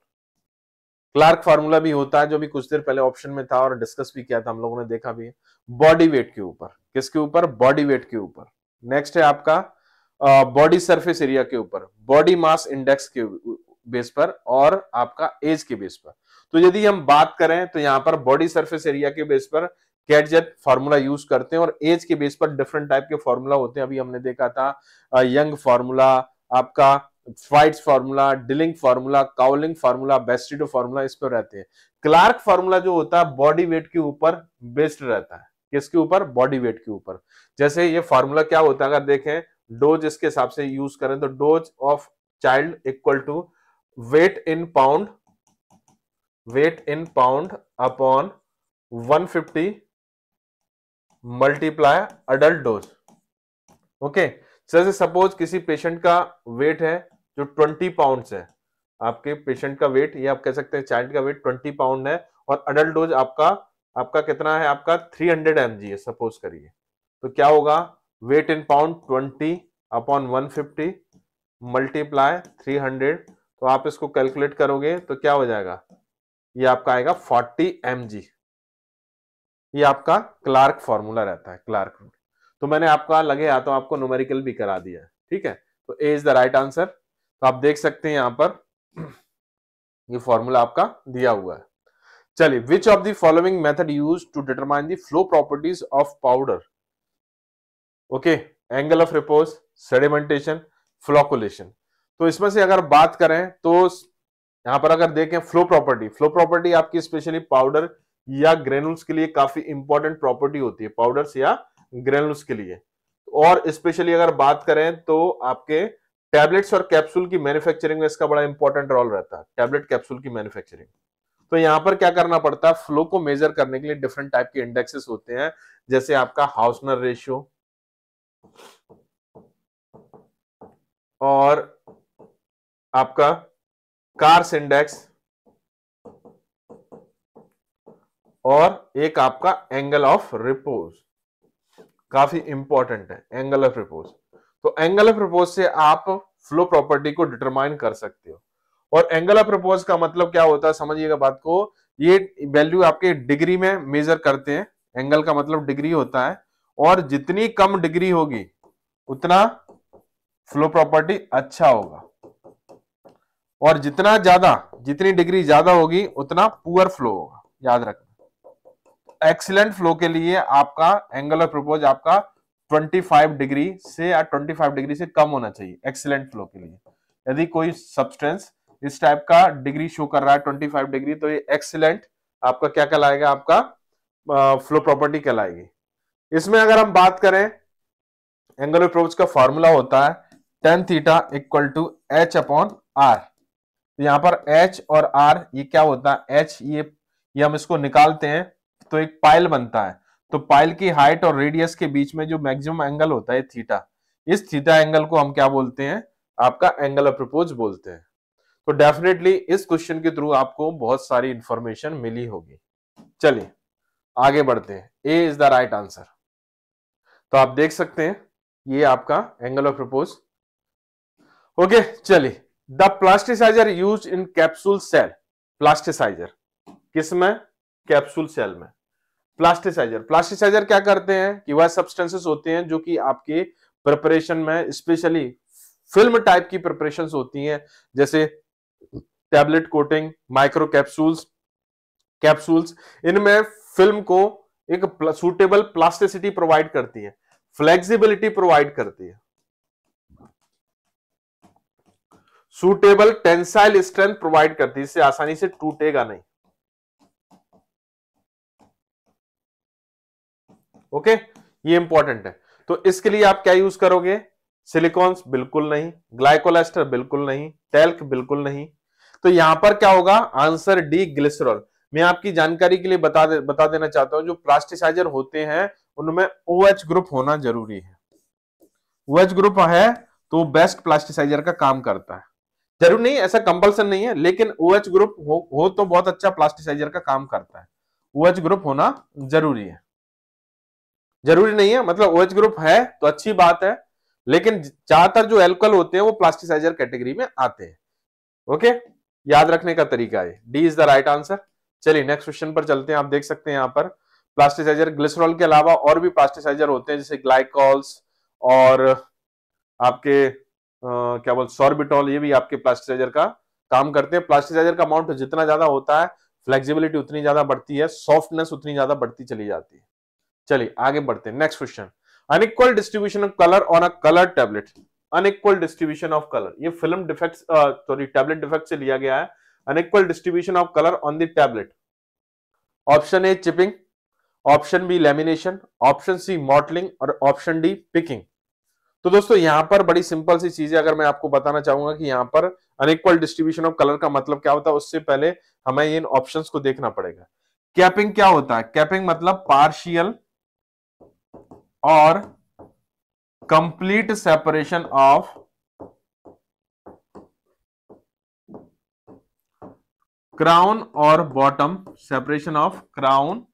Clark formula भी होता है जो भी कुछ देर पहले ऑप्शन में था और डिस्कस भी किया था, हम लोगों ने देखा भी है, बॉडी वेट के ऊपर। किसके ऊपर, बॉडी वेट के ऊपर। नेक्स्ट है आपका बॉडी सरफेस एरिया के ऊपर, बॉडी मास इंडेक्स के बेस पर और आपका एज के बेस पर। तो यदि हम बात करें तो यहां पर बॉडी सरफेस एरिया के बेस पर कैटजेट फार्मूला यूज करते हैं और एज के बेस पर डिफरेंट टाइप के फार्मूला होते हैं। अभी हमने देखा था यंग फार्मूला, आपका Fried's formula, Dilling formula, Cowling formula, Bastedo formula, इस पर रहते हैं। क्लार्क फार्मूला जो होता है बॉडी वेट के ऊपर बेस्ड रहता है। किसके ऊपर, बॉडी वेट के ऊपर। जैसे ये फार्मूला क्या होता है, अगर देखें डोज इसके हिसाब से यूज करें तो dose of child equal to weight in pound, weight in pound upon 150 multiply adult dose. Okay, जैसे सपोज किसी पेशेंट का वेट है जो 20 पाउंड्स है, आपके पेशेंट का वेट, ये आप कह सकते हैं चाइल्ड का वेट 20 पाउंड है और अडल्ट डोज आपका कितना है, आपका 300 mg है सपोज करिए। तो क्या होगा, wait in pound 20 upon 150 multiply 300। तो आप इसको कैलकुलेट करोगे तो क्या हो जाएगा, ये आपका आएगा 40 mg। ये आपका क्लार्क फॉर्मूला रहता है, क्लार्क रूल। तो मैंने आपका लगे हाथों आपको न्यूमेरिकल भी करा दिया है। ठीक है, तो ए इज द राइट आंसर। तो आप देख सकते हैं यहां पर ये फॉर्मूला आपका दिया हुआ है। चलिए, which of the following method use to determine the flow properties of powder? Okay, angle of repose, sedimentation, flocculation. तो इसमें से अगर बात करें तो यहां पर अगर देखें फ्लो प्रॉपर्टी आपकी स्पेशली पाउडर या ग्रेनुल्स के लिए काफी इंपॉर्टेंट प्रॉपर्टी होती है, पाउडर्स या ग्रेनुल्स के लिए। और स्पेशली अगर बात करें तो आपके टैबलेट्स और कैप्सूल की मैन्युफैक्चरिंग में इसका बड़ा इंपॉर्टेंट रोल रहता है, टैबलेट कैप्सूल की मैन्युफैक्चरिंग। तो यहां पर क्या करना पड़ता है, फ्लो को मेजर करने के लिए डिफरेंट टाइप के इंडेक्सेस होते हैं, जैसे आपका हाउसनर रेशियो और आपका कार्स इंडेक्स और एक आपका एंगल ऑफ रिपोज, काफी इंपॉर्टेंट है एंगल ऑफ रिपोज। तो एंगल ऑफ रिपोज से आप फ्लो प्रॉपर्टी को डिटरमाइन कर सकते हो। और एंगल ऑफ रिपोज का मतलब क्या होता है, समझिएगा बात को, ये वैल्यू आपके डिग्री में मेजर करते हैं। एंगल का मतलब डिग्री होता है, और जितनी कम डिग्री होगी उतना फ्लो प्रॉपर्टी अच्छा होगा, और जितनी डिग्री ज्यादा होगी उतना पुअर फ्लो होगा, याद रखना। एक्सीलेंट फ्लो के लिए आपका एंगल ऑफ रिपोज आपका 25 डिग्री से या 25 डिग्री से कम होना चाहिए एक्सीलेंट फ्लो के लिए। यदि कोई सब्सटेंस इस टाइप का डिग्री शो कर रहा है 25 डिग्री, तो ये एक्सीलेंट आपका क्या कहलाएगा, आपका फ्लो प्रॉपर्टी कहलाएगी। इसमें अगर हम बात करें, एंगल ऑफ रिपोज का फॉर्मूला होता है tan theta equal to h upon r। तो यहां पर h और r ये क्या होता है, h ये हम इसको निकालते हैं तो एक पाइल बनता है। तो पाइल की हाइट और रेडियस के बीच में जो मैक्सिमम एंगल होता है थीटा, इस थीटा एंगल को हम क्या बोलते हैं, आपका एंगल ऑफ रिपोज बोलते हैं। तो डेफिनेटली इस क्वेश्चन के थ्रू आपको बहुत सारी इंफॉर्मेशन मिली होगी। चलिए आगे बढ़ते हैं, A is the right answer. तो आप देख सकते हैं ये आपका एंगल ऑफ रिपोज। ओके, चलिए, the plasticiser use in capsule shell. Plasticiser किसमें, कैप्सूल सेल में। प्लास्टिसाइजर क्या करते हैं कि वह सब्सटेंसेस होते हैं जो कि आपके प्रिपरेशन में, स्पेशली फिल्म टाइप की प्रिपरेशन होती हैं, जैसे टैबलेट कोटिंग, माइक्रो कैप्सूल्स, इनमें फिल्म को एक सूटेबल प्लास्टिसिटी प्रोवाइड करती है, फ्लेक्सिबिलिटी प्रोवाइड करती है, सूटेबल टेंसाइल स्ट्रेंथ प्रोवाइड करती है, इससे आसानी से टूटेगा नहीं। ओके, ये इंपॉर्टेंट है। तो इसके लिए आप क्या यूज करोगे, सिलिकॉन्स बिल्कुल नहीं, ग्लाइकोलेस्टर बिल्कुल नहीं, टेल्क बिल्कुल नहीं। तो यहां पर क्या होगा, आंसर डी ग्लिसरॉल। मैं आपकी जानकारी के लिए बता देना चाहता हूं, जो प्लास्टिसाइजर होते हैं उनमें OH ग्रुप होना जरूरी है। OH ग्रुप है तो बेस्ट प्लास्टिसाइजर का काम करता है। जरूर नहीं, ऐसा कंपल्सन नहीं है, लेकिन OH ग्रुप हो तो बहुत अच्छा प्लास्टिसाइजर का काम करता है। OH ग्रुप होना जरूरी है, जरूरी नहीं है, मतलब OH ग्रुप है तो अच्छी बात है, लेकिन ज्यादातर जो एल्कोहल होते हैं वो प्लास्टिसाइजर कैटेगरी में आते हैं। ओके, याद रखने का तरीका है, D is the right answer. चलिए नेक्स्ट क्वेश्चन पर चलते हैं। आप देख सकते हैं यहाँ पर प्लास्टिसाइजर, ग्लिसरॉल के अलावा और भी प्लास्टिसाइजर होते हैं, जैसे ग्लाइकॉल्स और आपके क्या बोलते सॉर्बिटॉल, ये भी आपके प्लास्टिसाइजर का काम करते हैं। प्लास्टिसाइजर का अमाउंट जितना ज्यादा होता है, फ्लेक्सिबिलिटी उतनी ज्यादा बढ़ती है, सॉफ्टनेस उतनी ज्यादा बढ़ती चली जाती है। चलिए आगे बढ़ते हैं, next question. Unequal distribution of colour on a colour tablet. Unequal distribution of colour, ये film defect sorry tablet defect से लिया गया है। Unequal distribution of colour on the tablet. Option A chipping, option B lamination, option C mottling और option D picking. तो दोस्तों यहां पर बड़ी सिंपल सी चीज है, अगर मैं आपको बताना चाहूंगा कि यहां पर अनइक्वल डिस्ट्रीब्यूशन ऑफ कलर का मतलब क्या होता है, उससे पहले हमें इन ऑप्शंस को देखना पड़ेगा। कैपिंग क्या होता है, कैपिंग मतलब पार्शियल और कंप्लीट सेपरेशन ऑफ क्राउन और बॉटम, सेपरेशन ऑफ क्राउन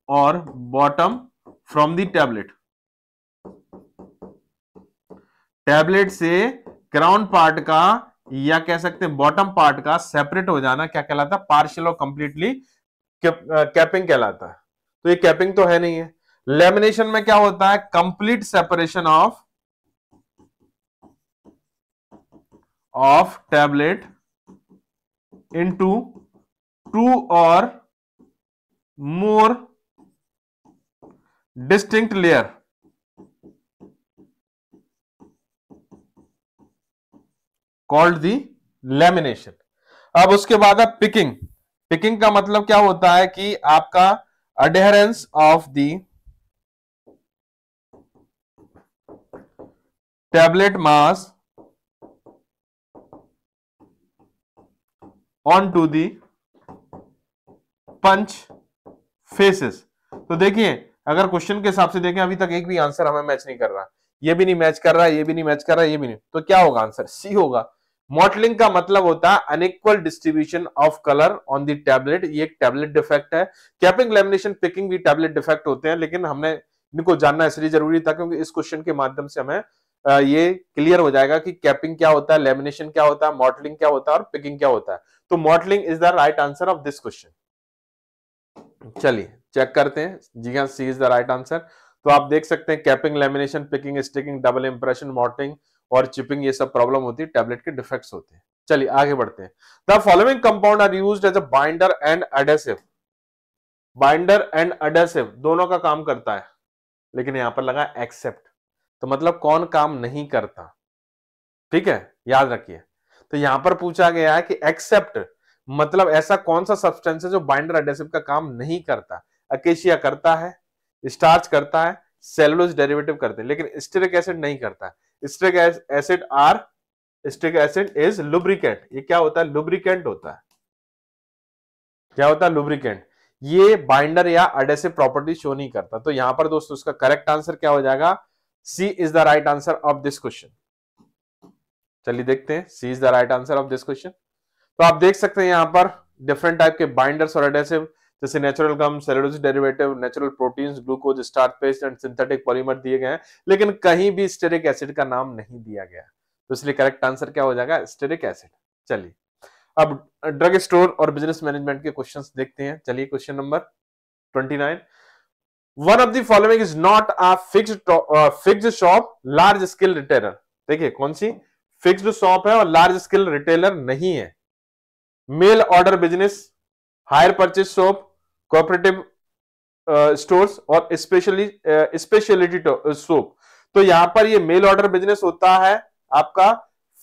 और bottom from the tablet. Tablet से क्राउन पार्ट का या कह सकते हैं बॉटम पार्ट का सेपरेट हो जाना क्या कहलाता है, पार्शियल और कंप्लीटली कैपिंग कहलाता है। तो ये कैपिंग तो है नहीं है। लेमिनेशन में क्या होता है, complete separation of tablet into two or more distinct layer called the lamination. अब उसके बाद है पिकिंग. पिकिंग का मतलब क्या होता है कि आपका adherence of the tablet mass onto the punch faces. तो देखिए अगर क्वेश्चन के हिसाब से देखें अभी तक एक भी आंसर हमें मैच नहीं कर रहा, ये भी नहीं मैच कर रहा, ये भी नहीं मैच कर रहा, ये भी नहीं, तो क्या होगा आंसर? सी होगा. मॉटलिंग का मतलब होता है unequal distribution of colour on the tablet. ये एक टैबलेट डिफेक्ट है. कैपिंग, लैमिनेशन, पिकिंग भी टैबलेट डिफेक्ट होते हैं, लेकिन हमने इनको जानना इसलिए जरूरी था क्योंकि इस क्वेश्चन के माध्यम से हमें ये क्लियर हो जाएगा कि कैपिंग क्या होता है, लैमिनेशन क्या होता है, मॉटलिंग क्या होता है और पिकिंग क्या होता है. तो mottling is the right answer of this question. चलिए चेक करते हैं. जी हाँ, सी इज द राइट आंसर. तो आप देख सकते हैं capping, lamination, picking, sticking, double impression, mottling और चिपिंग, ये सब प्रॉब्लम होती है, टैबलेट के डिफेक्ट्स होते हैं. चलिए आगे बढ़ते हैं. The following compound are used as a binder and adhesive. Binder and adhesive दोनों का काम करता है, लेकिन यहां पर लगा एक्सेप्ट. तो मतलब कौन काम नहीं करता, ठीक है, याद रखिए. तो यहां पर पूछा गया है कि एक्सेप्ट मतलब ऐसा कौन सा सब्सटेंस है जो बाइंडर एडेसिव का काम नहीं करता. अकेशिया करता है, स्टार्च करता है, सेलुलोज डेरिवेटिव करते हैं, लेकिन स्टेरिक एसिड नहीं करता. Stearic acid is lubricant. ये क्या होता है? लुब्रिकेंट होता है. क्या होता है? लुब्रिकेंट. ये बाइंडर या एडेसिव प्रॉपर्टी शो नहीं करता. तो यहां पर दोस्तों इसका करेक्ट आंसर क्या हो जाएगा? C is the right answer of this question. चलिए देखते हैं. C is the right answer of this question. तो आप देख सकते हैं यहां पर डिफरेंट टाइप के बाइंडर्स और एडेसिव जैसे natural gum, cellulose derivative, natural proteins, glucose, starch paste and synthetic polymer दिए गए हैं, लेकिन कहीं भी स्टेरिक एसिड का नाम नहीं दिया गया. तो इसलिए करेक्ट आंसर क्या हो जाएगा? Stearic acid. चलिए अब ड्रग स्टोर और बिजनेस मैनेजमेंट के क्वेश्चंस देखते हैं. चलिए question number 29. One of the following is not a fixed shop large scale retailer. देखिए कौन सी फिक्स्ड शॉप है और लार्ज स्केल रिटेलर नहीं है. Mail order business, hire purchase shop, cooperative stores और स्पेशलिटी शॉप. तो यहां पर ये मेल ऑर्डर बिजनेस होता है आपका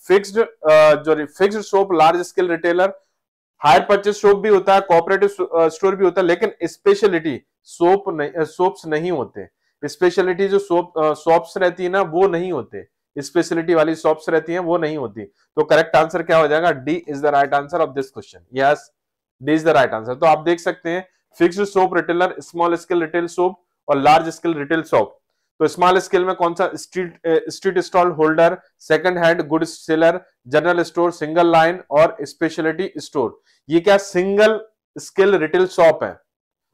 फिक्स्ड, जो fixed shop large scale retailer, higher purchase shop भी होता है, कोऑपरेटिव स्टोर भी होता है, लेकिन स्पेशलिटी शॉप्स नहीं होते. स्पेशलिटी जो शॉप्स रहती है ना वो नहीं होते, स्पेशलिटी वाली शॉप्स रहती हैं वो नहीं होती. तो करेक्ट आंसर क्या हो जाएगा? D is the right answer of this question. Yes, D is the right answer. तो आप देख सकते हैं fixed shop retailer, small scale retail shop और लार्ज स्केल रिटेल शॉप. तो स्मॉल स्केल में कौन सा? Street stall holder, second hand good seller, general store, single line और स्पेशलिटी स्टोर. ये क्या सिंगल स्केल रिटेल शॉप है,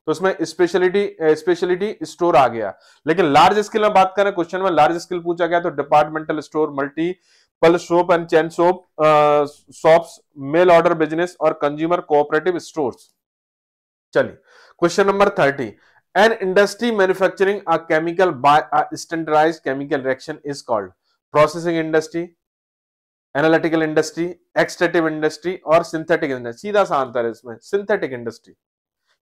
तो उसमें स्पेशलिटी स्टोर आ गया. लेकिन लार्ज स्केल में बात करें, क्वेश्चन में लार्ज स्केल पूछा गया तो departmental store, multiple shop and chain shops, mail order business और कंज्यूमर कोऑपरेटिव स्टोर्स. चलिए question number 30. An industry manufacturing a chemical by a standardised chemical reaction is called processing industry, analytical industry, extractive industry और synthetic industry. सीधा सा answer है इसमें synthetic industry,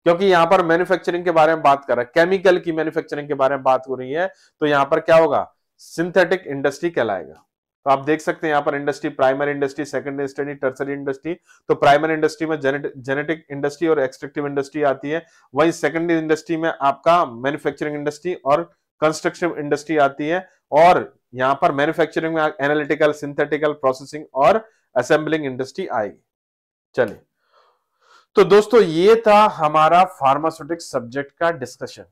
क्योंकि यहां पर मैन्युफैक्चरिंग के बारे में बात कर रहा है, केमिकल की मैन्युफैक्चरिंग के बारे में बात हो रही है, तो यहां पर क्या होगा? सिंथेटिक इंडस्ट्री कहलाएगा. तो आप देख सकते हैं यहां पर industry, primary industry, secondary industry, tertiary industry. तो प्राइमरी इंडस्ट्री में जेनेटिक इंडस्ट्री और एक्सट्रैक्टिव इंडस्ट्री आती है, वहीं सेकेंडरी इंडस्ट्री में आपका मैन्युफैक्चरिंग इंडस्ट्री और कंस्ट्रक्शन इंडस्ट्री आती है, और यहां पर मैन्युफैक्चरिंग में एनालिटिकल, सिंथेटिकल, प्रोसेसिंग और असेंबलिंग इंडस्ट्री आएगी. चलिए तो दोस्तों ये था हमारा फार्मास्यूटिक्स सब्जेक्ट का डिस्कशन,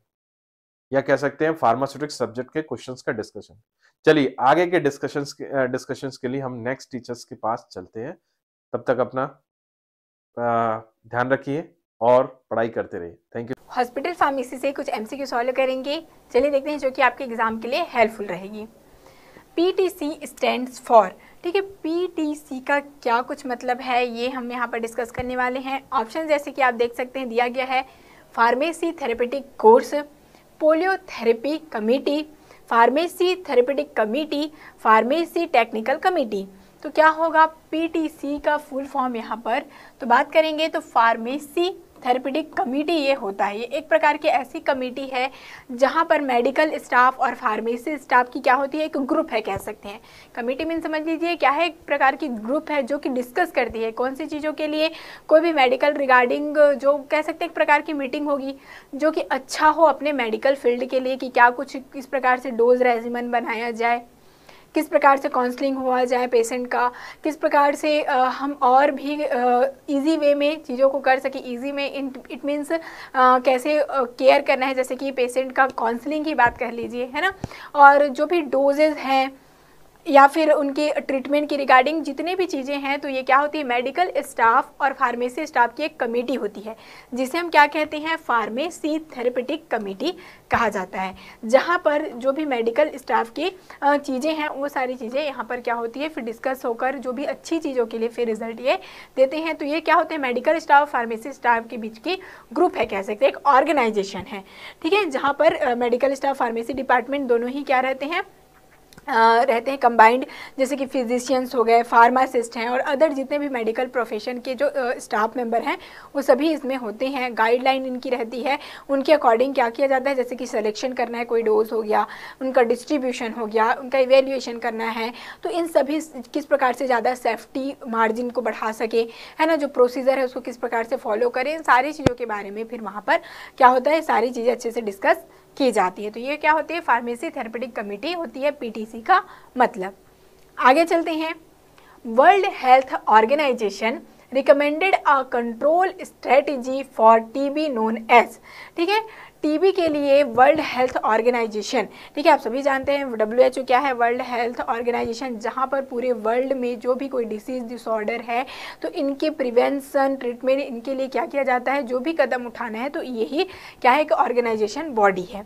या कह सकते हैं फार्मास्यूटिक्स सब्जेक्ट के क्वेश्चंस का डिस्कशन. चलिए आगे के डिस्कशंस के लिए हम नेक्स्ट टीचर्स के पास चलते हैं. तब तक अपना ध्यान रखिए और पढ़ाई करते रहिए. Thank you. हॉस्पिटल फार्मेसी से कुछ एमसीक्यू सॉल्व करेंगे. चलिए देखते हैं जो कि आपके एग्जाम के लिए हेल्पफुल रहेगी. PTC stands for. ठीक है, PTC का क्या कुछ मतलब है ये हम यहाँ पर डिस्कस करने वाले हैं. ऑप्शन जैसे कि आप देख सकते हैं दिया गया है pharmacy therapeutic course, polio therapy committee, pharmacy therapeutic committee, pharmacy technical committee. तो क्या होगा, पीटीसी का फुल फॉर्म यहाँ पर तो बात करेंगे तो फार्मेसी थेरेपेटिक कमेटी ये होता है। ये एक प्रकार की ऐसी कमेटी है जहाँ पर मेडिकल स्टाफ और फार्मेसी स्टाफ की क्या होती है, एक ग्रुप है कह सकते हैं। कमेटी मीन समझ लीजिए क्या है, एक प्रकार की ग्रुप है जो कि डिस्कस करती है कौन सी चीज़ों के लिए, कोई भी मेडिकल रिगार्डिंग जो कह सकते हैं एक प्रकार की मीटिंग होगी जो कि अच्छा हो अपने मेडिकल फील्ड के लिए, कि क्या कुछ किस प्रकार से डोज रेजिमेंट बनाया जाए, किस प्रकार से काउंसलिंग हुआ जाए पेशेंट का, किस प्रकार से हम और भी इजी वे में चीज़ों को कर सके। इजी में इट मीन्स कैसे केयर करना है, जैसे कि पेशेंट का काउंसलिंग की बात कर लीजिए, है ना, और जो भी डोजेज हैं या फिर उनके ट्रीटमेंट की रिगार्डिंग जितने भी चीज़ें हैं, तो ये क्या होती है, मेडिकल स्टाफ और फार्मेसी स्टाफ की एक कमेटी होती है जिसे हम क्या कहते हैं, फार्मेसी थेरेपेटिक कमेटी कहा जाता है, जहाँ पर जो भी मेडिकल स्टाफ की चीज़ें हैं वो सारी चीज़ें यहाँ पर क्या होती है फिर डिस्कस होकर जो भी अच्छी चीज़ों के लिए फिर रिजल्ट ये देते हैं। तो ये क्या होते हैं, मेडिकल स्टाफ फार्मेसी स्टाफ के बीच की ग्रुप है कह सकते हैं, एक ऑर्गेनाइजेशन है, ठीक है, जहाँ पर मेडिकल स्टाफ फार्मेसी डिपार्टमेंट दोनों ही क्या रहते हैं, कंबाइंड, जैसे कि फिजिशियंस हो गए, फार्मासिस्ट हैं और अदर जितने भी मेडिकल प्रोफेशन के जो स्टाफ मेंबर हैं वो सभी इसमें होते हैं। गाइडलाइन इनकी रहती है, उनके अकॉर्डिंग क्या किया जाता है, जैसे कि सिलेक्शन करना है कोई डोज हो गया, उनका डिस्ट्रीब्यूशन हो गया, उनका इवेल्युएशन करना है, तो इन सभी किस प्रकार से ज़्यादा सेफ्टी मार्जिन को बढ़ा सके, है ना, जो प्रोसीजर है उसको किस प्रकार से फॉलो करें, इन सारी चीज़ों के बारे में फिर वहाँ पर क्या होता है, सारी चीज़ें अच्छे से डिस्कस की जाती है। तो ये क्या होती है, फार्मेसी थेरेपेटिक कमेटी होती है, पीटीसी का मतलब। आगे चलते हैं, World Health Organisation recommended a control strategy for TB known as, ठीक है, टीबी के लिए वर्ल्ड हेल्थ ऑर्गेनाइजेशन, ठीक है, आप सभी जानते हैं WHO क्या है, वर्ल्ड हेल्थ ऑर्गेनाइजेशन, जहाँ पर पूरे वर्ल्ड में जो भी कोई डिसीज डिसऑर्डर है तो इनके प्रिवेंशन ट्रीटमेंट इनके लिए क्या किया जाता है, जो भी कदम उठाना है, तो यही क्या है, एक ऑर्गेनाइजेशन बॉडी है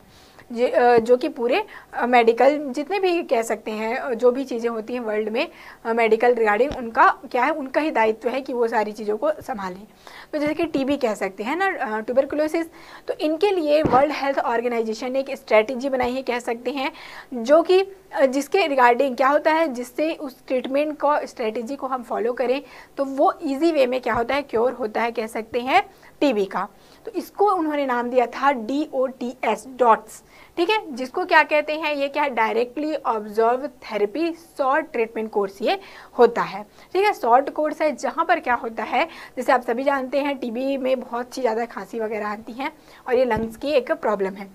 जो कि पूरे मेडिकल जितने भी कह सकते हैं जो भी चीज़ें होती हैं वर्ल्ड में मेडिकल रिगार्डिंग, उनका क्या है, उनका ही दायित्व है कि वो सारी चीज़ों को संभालें। तो जैसे कि टीबी कह सकते हैं ना, ट्यूबरकुलोसिस, तो इनके लिए वर्ल्ड हेल्थ ऑर्गेनाइजेशन ने एक स्ट्रेटजी बनाई है कह सकते हैं, जो कि जिसके रिगार्डिंग क्या होता है, जिससे उस ट्रीटमेंट को स्ट्रेटजी को हम फॉलो करें तो वो ईजी वे में क्या होता है, क्योर होता है कह सकते हैं टीबी का। तो इसको उन्होंने नाम दिया था DOTS डॉट्स, ठीक है, जिसको क्या कहते हैं, ये क्या है, directly observe therapy short treatment course ये होता है, ठीक है, शॉर्ट कोर्स है, जहाँ पर क्या होता है, जैसे आप सभी जानते हैं टीबी में बहुत सी ज़्यादा खांसी वगैरह आती हैं और ये लंग्स की एक प्रॉब्लम है।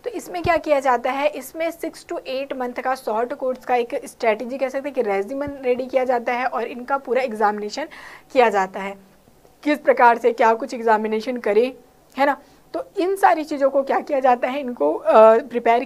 तो इसमें क्या किया जाता है, इसमें 6 to 8 मंथ का शॉर्ट कोर्स का एक स्ट्रेटजी कह सकते हैं कि रेजिमेन रेडी किया जाता है और इनका पूरा एग्जामिनेशन किया जाता है, किस प्रकार से क्या कुछ एग्जामिनेशन करें, है ना। तो इन सारी चीज़ों को क्या किया जाता है, इनको प्रिपेयर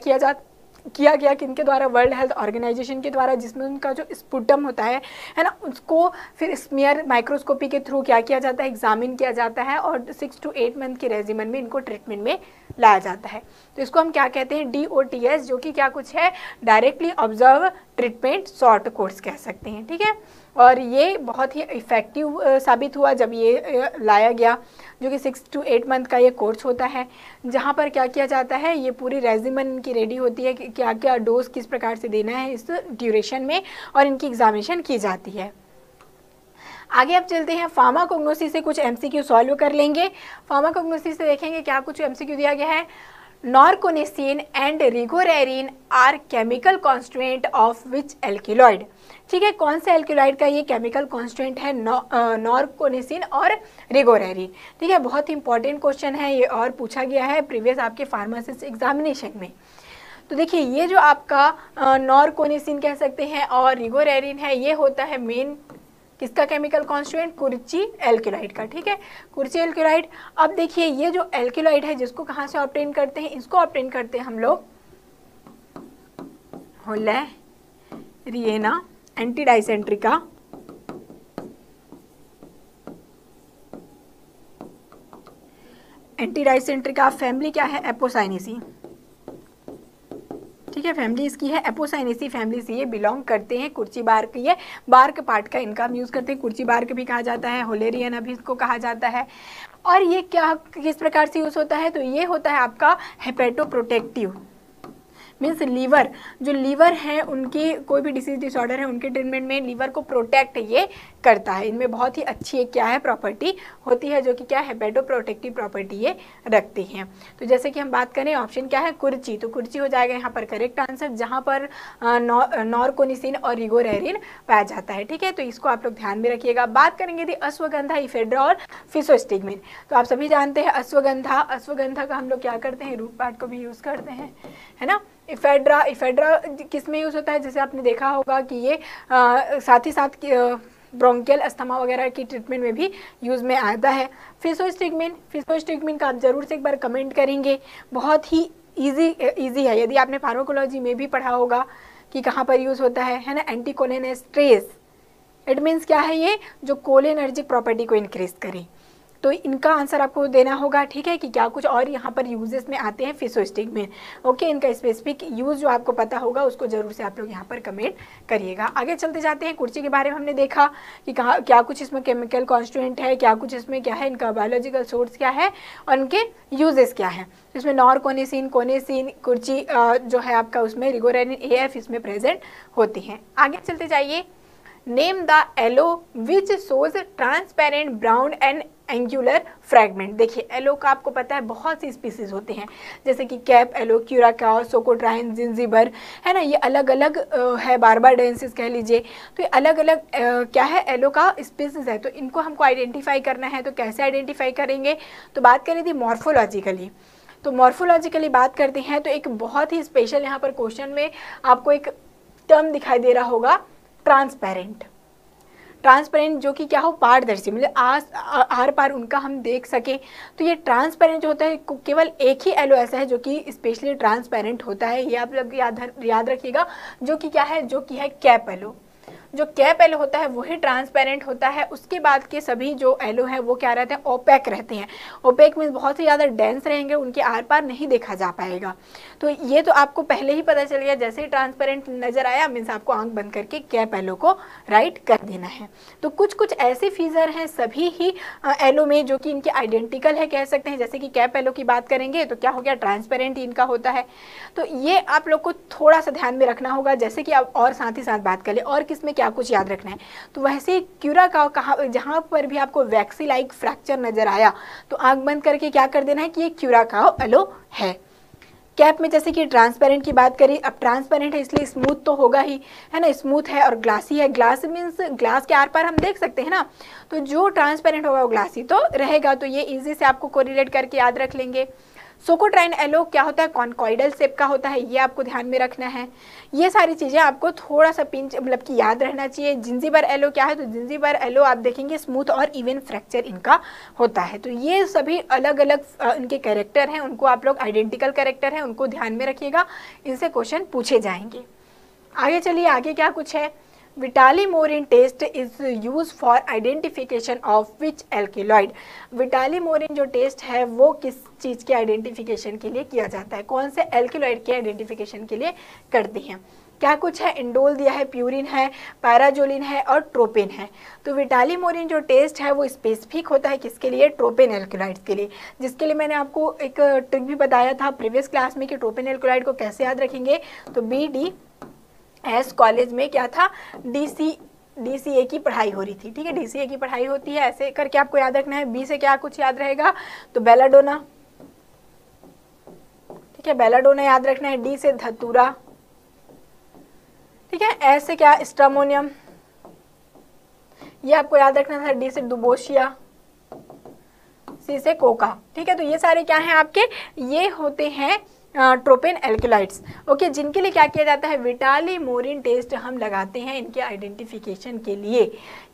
किया गया कि इनके द्वारा वर्ल्ड हेल्थ ऑर्गेनाइजेशन के द्वारा, जिसमें उनका जो स्पुटम होता है ना, उसको फिर स्मीयर माइक्रोस्कोपी के थ्रू क्या किया जाता है, एग्जामिन किया जाता है और 6 to 8 मंथ के रेजिमेन में इनको ट्रीटमेंट में लाया जाता है। तो इसको हम क्या कहते हैं, DOTS, जो कि क्या कुछ है, directly observe treatment short course कह सकते हैं, ठीक है। और ये बहुत ही इफ़ेक्टिव साबित हुआ जब ये लाया गया, जो कि 6 to 8 मंथ का ये कोर्स होता है, जहाँ पर क्या किया जाता है, ये पूरी रेजिमेन की रेडी होती है कि क्या क्या डोज किस प्रकार से देना है इस ड्यूरेशन में, और इनकी एग्जामिनेशन की जाती है। आगे अब चलते हैं, फार्माकोग्नोसी से कुछ MCQ सॉल्व कर लेंगे। फार्माकोग्नोसी से देखेंगे क्या कुछ MCQ दिया गया है। Norconessine and regholarrhenine are chemical constituent of which alkaloid, ठीक है, कौन से एल्किलॉइड का ये केमिकल कॉन्स्टिट्यूएंट है, नॉरकोनेसिन और रिगोरेरिन, ठीक है, बहुत ही इंपॉर्टेंट क्वेश्चन है ये और पूछा गया है प्रीवियस आपके फार्मासिस्ट एग्जामिनेशन में। तो देखिए ये जो आपका नॉरकोनेसिन कह सकते हैं और रिगोरेरिन है, ये होता है मेन किसका केमिकल कॉन्स्टिट्यूएंट, कुर्ची एल्किलॉइड का, ठीक है, कुर्ची एल्किलॉइड। अब देखिए ये जो एल्किलॉइड है जिसको कहाँ से ऑब्टेन करते हैं, इसको ऑब्टेन करते हैं हम लोग होलेरिना एंटीडाइसेंट्रिका, एंटीडाइसेंट्रिका फैमिली क्या है, एपोसाइनेसी, ठीक है, फैमिली इसकी है एपोसाइनेसी फैमिली से ये बिलोंग करते हैं। कुर्ची बार्क, ये बार्क पार्ट का इनका यूज़ करते हैं, कुर्ची बार्क भी कहा जाता है, होलेरियन अभी इसको कहा जाता है। और ये क्या किस प्रकार से यूज़ होता है, तो ये होता है आपका हेपेटोप्रोटेक्टिव, मीन्स लीवर, जो लीवर है उनके कोई भी डिसीज डिसऑर्डर है उनके ट्रीटमेंट में लीवर को प्रोटेक्ट ये करता है। इनमें बहुत ही अच्छी एक क्या है प्रॉपर्टी होती है जो कि क्या है हेपेटोप्रोटेक्टिव प्रॉपर्टी ये रखती हैं। तो जैसे कि हम बात करें ऑप्शन क्या है कुर्ची, तो कुर्ची हो जाएगा यहाँ पर करेक्ट आंसर, जहाँ पर नॉरकोनिसिन और रिगोरेरिन पाया जाता है। ठीक है, तो इसको आप लोग ध्यान में रखिएगा। बात करेंगे थी अश्वगंधा, इफेड्रा और फिसोस्टिगमिन। तो आप सभी जानते हैं अश्वगंधा का हम लोग क्या करते हैं रूट पार्ट को भी यूज़ करते हैं, है ना। इफेड्रा किस में यूज़ होता है, जैसे आपने देखा होगा कि ये साथ ही साथ ब्रोंकियल अस्थमा वगैरह की ट्रीटमेंट में भी यूज़ में आता है। फिसोस्टिगमिन का आप ज़रूर से एक बार कमेंट करेंगे, बहुत ही इजी है। यदि आपने फार्माकोलॉजी में भी पढ़ा होगा कि कहाँ पर यूज़ होता है ना। एंटीकोलिनेस्ट्रेज, इट मीन्स क्या है ये जो कोलिनर्जिक प्रॉपर्टी को इंक्रीज करे। तो इनका आंसर आपको देना होगा। ठीक है, कि क्या कुछ और यहाँ पर यूजेस में आते हैं फिसोस्टिगमिन। ओके, इनका स्पेसिफिक यूज़ जो आपको पता होगा उसको जरूर से आप लोग यहाँ पर कमेंट करिएगा। आगे चलते जाते हैं। कुर्ची के बारे में हमने देखा कि कहाँ क्या कुछ इसमें केमिकल कॉन्स्टिट्यूएंट है, क्या कुछ इसमें क्या है, इनका बायोलॉजिकल सोर्स क्या है और इनके यूजेस क्या है। इसमें नॉरकोनिसिन, कोनिसिन, कुर्ची जो है आपका उसमें रिगोरेरिन AF इसमें प्रेजेंट होती हैं। आगे चलते जाइए। Name the aloe which shows transparent brown and angular fragment. देखिए एलो का आपको पता है बहुत सी स्पीसीज होते हैं, जैसे कि कैप एलो, क्यूराकाओ, सोकोट्राइन, जिंजिबर, है ना। ये अलग अलग है, बारबाडेंसिस कह लीजिए। तो ये अलग अलग क्या है एलो का स्पीसीज है। तो इनको हमको आइडेंटिफाई करना है, तो कैसे आइडेंटिफाई करेंगे, तो बात करें थी मॉर्फोलॉजिकली। तो मॉर्फोलॉजिकली बात करते हैं तो एक बहुत ही स्पेशल यहाँ पर क्वेश्चन में आपको एक टर्म दिखाई दे रहा होगा, ट्रांसपेरेंट जो कि क्या हो पारदर्शी, मतलब आर पार उनका हम देख सके। तो ये ट्रांसपेरेंट जो होता है केवल एक ही एलो ऐसा है जो कि स्पेशली ट्रांसपेरेंट होता है, ये आप लोग याद रखिएगा, जो कि क्या है, जो कि है कैप एलो। जो कैप एलो होता है वही ट्रांसपेरेंट होता है। उसके बाद के सभी जो एलो हैं वो क्या रहते हैं, ओपेक रहते हैं। ओपेक मीन्स बहुत ही ज़्यादा डेंस रहेंगे, उनके आर पार नहीं देखा जा पाएगा। तो ये तो आपको पहले ही पता चल गया, जैसे ही ट्रांसपेरेंट नजर आया मीन्स आपको आंख बंद करके कैप एलो को राइट कर देना है। तो कुछ कुछ ऐसे फीचर हैं सभी ही एलो में जो कि इनके आइडेंटिकल है कह सकते हैं। जैसे कि कैप एलो की बात करेंगे तो क्या हो गया, ट्रांसपेरेंट इनका होता है। तो ये आप लोग को थोड़ा सा ध्यान में रखना होगा। जैसे कि आप और साथ ही साथ बात कर ले और किस में क्या कुछ याद रखना है, तो वैसे क्यूराकाओ कहाँ जहाँ पर भी आपको वैक्सी लाइक फ्रैक्चर नजर आया तो आंख बंद करके क्या कर देना है कि ये क्यूराकाओ एलो है। कैप में जैसे कि ट्रांसपेरेंट की बात करी, अब ट्रांसपेरेंट है इसलिए स्मूथ तो होगा ही, है ना, स्मूथ है और ग्लासी है। ग्लास मीन्स ग्लास के आर पार हम देख सकते हैं ना, तो जो ट्रांसपेरेंट होगा वो ग्लासी तो रहेगा। तो ये इजी से आपको कोरिलेट करके याद रख लेंगे। सोकोट्राइन एलो क्या होता है, कॉन्कॉइडल शेप का होता है, ये आपको ध्यान में रखना है। ये सारी चीज़ें आपको थोड़ा सा पिंच मतलब कि याद रहना चाहिए। जिंजिबर एलो क्या है, तो जिंजिबर एलो आप देखेंगे स्मूथ और इवन फ्रैक्चर इनका होता है। तो ये सभी अलग अलग इनके कैरेक्टर हैं, उनको आप लोग आइडेंटिकल कैरेक्टर हैं, उनको ध्यान में रखिएगा, इनसे क्वेश्चन पूछे जाएंगे। आगे चलिए, आगे क्या कुछ है। Vitali Morin test is use for identification of which alkaloid. Vitali Morin जो टेस्ट है वो किस चीज़ के आइडेंटिफिकेशन के लिए किया जाता है, कौन से एल्केलॉइड के आइडेंटिफिकेशन के लिए करते हैं। क्या कुछ है, इंडोल दिया है, प्यूरिन है, पैराजोलिन है और ट्रोपिन है। तो विटालीमोरिन जो टेस्ट है वो स्पेसिफिक होता है किसके लिए, ट्रोपिन एल्केलॉइड्स के लिए, जिसके लिए मैंने आपको एक ट्रिक भी बताया था प्रीवियस क्लास में कि ट्रोपिन एल्केलॉइड को कैसे याद रखेंगे। तो BDS कॉलेज में क्या था, DCA की पढ़ाई हो रही थी। ठीक है, DCA की पढ़ाई होती है, ऐसे करके आपको याद रखना है। B से क्या कुछ याद रहेगा, तो बेलाडोना, ठीक है, बेलाडोना याद रखना है। D से धतूरा, ठीक है। S से क्या, स्ट्रामोनियम, ये आपको याद रखना था। D से दुबोशिया, C से कोका, ठीक है। तो ये सारे क्या हैं आपके, ये होते हैं ट्रोपिन एल्केलॉइड्स। ओके, जिनके लिए क्या किया जाता है, विटालीमोरिन टेस्ट हम लगाते हैं इनके आइडेंटिफिकेशन के लिए।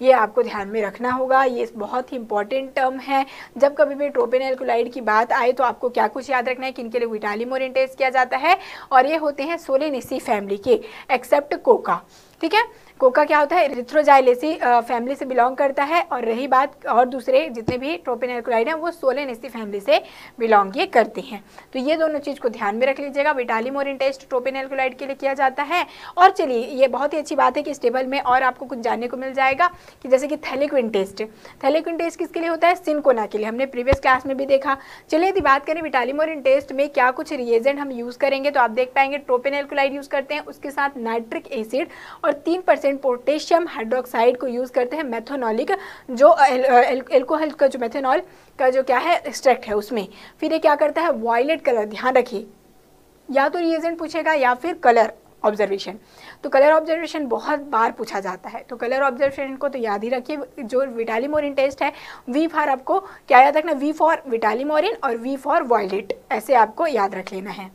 ये आपको ध्यान में रखना होगा, ये बहुत ही इंपॉर्टेंट टर्म है। जब कभी भी ट्रोपिन एल्केलॉइड की बात आए तो आपको क्या कुछ याद रखना है कि इनके लिए विटालीमोरिन टेस्ट किया जाता है, और ये होते हैं सोलेनेसी फैमिली के, एक्सेप्ट कोका। ठीक है। कोका क्या होता है, इरिथ्रोजाइलेसी फैमिली से बिलोंग करता है, और रही बात और दूसरे जितने भी ट्रोपिन एल्कोलाइड हैं वो सोलेनेसी फैमिली से बिलोंग ये करते हैं। तो ये दोनों चीज़ को ध्यान में रख लीजिएगा। विटालिमोरिन टेस्ट ट्रोपिन एल्कोलाइड के लिए किया जाता है। और चलिए ये बहुत ही अच्छी बात है कि इस टेबल में और आपको कुछ जानने को मिल जाएगा कि जैसे कि थैलेक्विन टेस्ट, थैलेक्विन टेस्ट किसके लिए होता है, सिनकोना के लिए, हमने प्रीवियस क्लास में भी देखा। चलिए यदि बात करें विटालिमोरिन टेस्ट में क्या कुछ रिएजेंट हम यूज़ करेंगे, तो आप देख पाएंगे ट्रोपिन एल्कोलाइड यूज़ करते हैं, उसके साथ नाइट्रिक एसिड और 3% पोटेशियम हाइड्रोक्साइड को यूज़ करते हैं, मेथोनॉलिक जो एल्कोहल का जो मेथनॉल का जो क्या है एक्सट्रैक्ट है उसमें। फिर ये क्या करता है, वायलेट कलर, ध्यान रखिए या तो रिएजेंट पूछेगा या फिर कलर ऑब्जर्वेशन। तो कलर ऑब्जर्वेशन बहुत बार पूछा जाता है, तो कलर ऑब्जर्वेशन को तो याद ही रखिए। जो विटालिमोरिन टेस्ट है, वी फॉर आपको क्या याद रखना, वी फॉर विटालिमोरिन और वी फॉर वायलेट, ऐसे आपको याद रख लेना है।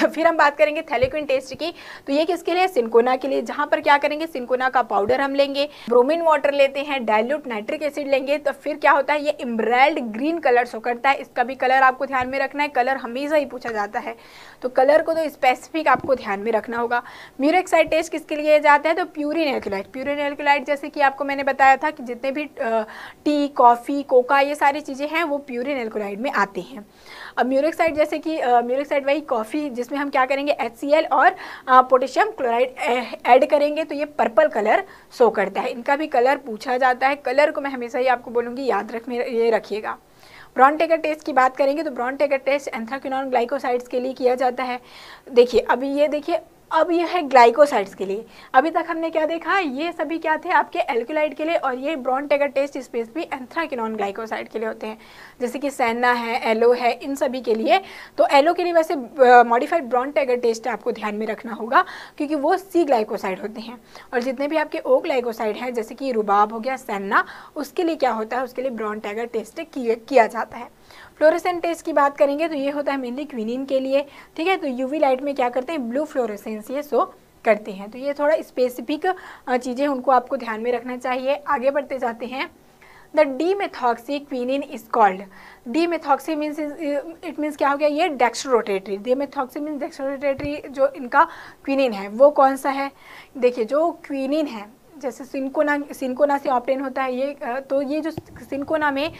फिर हम बात करेंगे थैलेक्विन टेस्ट की, तो ये किसके लिए, सिनकोना के लिए, जहाँ पर क्या करेंगे, सिनकोना का पाउडर हम लेंगे, ब्रोमीन वाटर लेते हैं, डाइल्यूट नाइट्रिक एसिड लेंगे, तो फिर क्या होता है, ये इमराल्ड ग्रीन कलर शो करता है। इसका भी कलर आपको ध्यान में रखना है, कलर हमेशा ही पूछा जाता है, तो कलर को तो स्पेसिफिक आपको ध्यान में रखना होगा। म्यूरेक्साइड टेस्ट किसके लिए जाता है, तो प्यूरिन एल्कोलाइड, प्यूरिन एल्कोलाइड जैसे कि आपको मैंने बताया था कि जितने भी टी, कॉफ़ी, कोका, ये सारी चीज़ें हैं वो प्यूरिन एल्कोलाइड में आते हैं। अब म्यूरेक्साइड जैसे कि म्यूरेक्साइड वही कॉफ़ी जिसमें हम क्या करेंगे, HCl और पोटेशियम क्लोराइड ऐड करेंगे, तो ये पर्पल कलर शो करता है। इनका भी कलर पूछा जाता है, कलर को मैं हमेशा ही आपको बोलूँगी याद ये रखिएगा। ब्राउन टेगर टेस्ट की बात करेंगे तो brown Tagore test anthraquinone glycosides के लिए किया जाता है। देखिए अभी ये देखिए, अब ये है ग्लाइकोसाइड्स के लिए। अभी तक हमने क्या देखा, ये सभी क्या थे आपके एल्कोलाइड के लिए, और ये Borntrager test specific anthraquinone glycoside के लिए होते हैं, जैसे कि सैना है, एलो है, इन सभी के लिए। तो एलो के लिए वैसे मॉडिफाइड ब्राउन टेगर टेस्ट आपको ध्यान में रखना होगा, क्योंकि वो सी ग्लाइकोसाइड होते हैं। और जितने भी आपके ओ ग्लाइकोसाइड हैं, जैसे कि रुबाब हो गया, सैना, उसके लिए क्या होता है, उसके लिए ब्राउन टेगर टेस्ट किया जाता है। फ्लोरेसेंट टेस्ट की बात करेंगे तो ये होता है मेनली क्विनिन के लिए, ठीक है। तो यूवी लाइट में क्या करते हैं, ब्लू फ्लोरेसेंस ये शो करते हैं। तो ये थोड़ा स्पेसिफिक चीज़ें उनको आपको ध्यान में रखना चाहिए। आगे बढ़ते जाते हैं। The demethoxy quinine is called, demethoxy means it means क्या हो गया, ये डेक्स्ट्रोरोटेटरी, डीमेथॉक्सी मीन्स डेक्स्ट्रोरोटेटरी। जो इनका क्विनिन है वो कौन सा है, देखिए जो क्विनिन है जैसे सिनकोना से ऑब्टेन होता है ये, तो ये जो सिनकोना में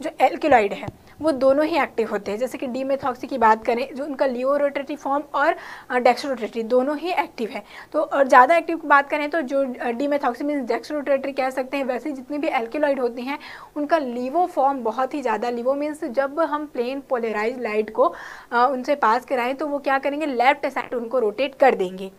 जो एल्कोलाइड है वो दोनों ही एक्टिव होते हैं। जैसे कि डीमेथॉक्सी की बात करें, जो उनका लियोरोटेटरी फॉर्म और डेक्स्ट्रोरोटेटरी दोनों ही एक्टिव है। तो और ज़्यादा एक्टिव की बात करें तो जो डीमेथॉक्सी मीन्स डेक्स्ट्रोरोटेटरी कह सकते हैं। वैसे जितने भी एल्कोलाइड होते हैं उनका लिवो फॉर्म बहुत ही ज़्यादा, लिवो मीन्स जब हम प्लेन पोलराइज लाइट को उनसे पास कराएं तो वो क्या करेंगे, लेफ्ट साइड उनको रोटेट कर देंगे।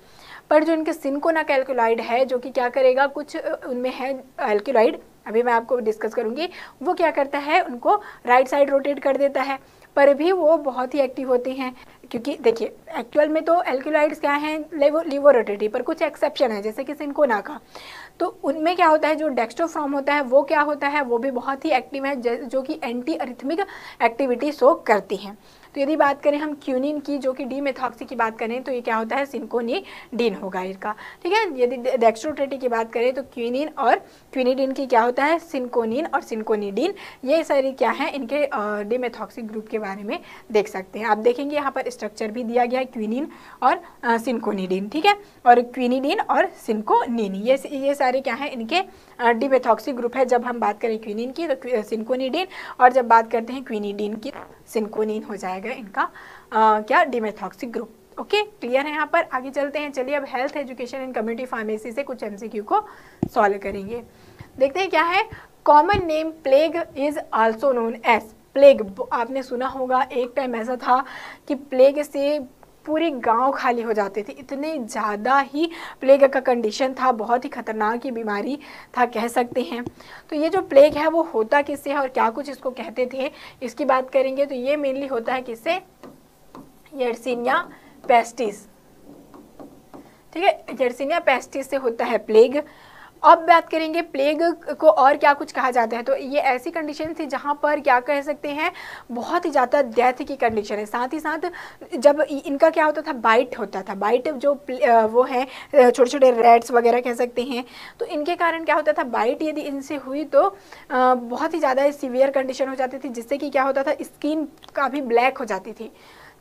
पर जो इनके सिनकोना का एल्कोलाइड है, जो कि क्या करेगा, कुछ उनमें है एल्कोलाइड, अभी मैं आपको डिस्कस करूंगी, वो क्या करता है, उनको राइट साइड रोटेट कर देता है। पर भी वो बहुत ही एक्टिव होते हैं, क्योंकि देखिए एक्चुअल में तो एल्कोलाइड्स क्या हैं, लिवोरोटेटरी, पर कुछ एक्सेप्शन है जैसे कि सिनकोना का। तो उनमें क्या होता है, जो डेक्स्ट्रोफ्रॉम होता है वो क्या होता है, वो भी बहुत ही एक्टिव है, जो कि एंटी अरिथमिक एक्टिविटी शो करती हैं। तो यदि बात करें हम क्यूनिन की, जो कि डीमेथॉक्सी की बात करें, तो ये क्या होता है, सिनकोनीडीन होगा इसका, ठीक है। यदि डेक्स्ट्रोरोटेटरी की बात करें तो क्यूनिन और क्विनिडीन की क्या होता है, सिनकोनिन और सिनकोनीडीन, ये सारी क्या है, इनके डीमेथॉक्सी ग्रुप के बारे में देख सकते हैं। आप देखेंगे यहाँ पर स्ट्रक्चर भी दिया गया है, क्विनिन और सिनकोनीडीन, ठीक है, और क्विनिडीन और सिनकोनिन, ये सारे क्या है, इनके डीमेथॉक्सी ग्रुप है। जब हम बात करें क्विनिन की तो सिनकोनीडीन, और जब बात करते हैं क्विनिडीन की सिनकोनिन हो जाएगा इनका क्या, डीमेथॉक्सी ग्रुप। ओके, क्लियर है यहाँ पर। आगे चलते हैं। चलिए अब health education and community pharmacy से कुछ MCQ को सॉल्व करेंगे। देखते हैं क्या है। Common name plague is also known as, plague आपने सुना होगा, एक टाइम ऐसा था कि प्लेग से पूरे गांव खाली हो जाते थे, इतने ज़्यादा ही प्लेग का कंडीशन था, बहुत ही खतरनाक ही बीमारी था कह सकते हैं। तो ये जो प्लेग है वो होता किससे है और क्या कुछ इसको कहते थे, इसकी बात करेंगे। तो ये मेनली होता है किससे, यर्सीनिया पेस्टिस, ठीक है, यर्सीनिया पेस्टिस से होता है प्लेग। अब बात करेंगे प्लेग को और क्या कुछ कहा जाता है। तो ये ऐसी कंडीशन थी जहाँ पर क्या कह सकते हैं, बहुत ही ज़्यादा डेथ की कंडीशन है। साथ ही साथ जब इनका क्या होता था, बाइट होता था, बाइट जो वो है छोटे छोटे रैट्स वगैरह कह सकते हैं, तो इनके कारण क्या होता था, बाइट यदि इनसे हुई तो बहुत ही ज़्यादा सीवियर कंडीशन हो जाती थी, जिससे कि क्या होता था, स्किन काफ़ी ब्लैक हो जाती थी,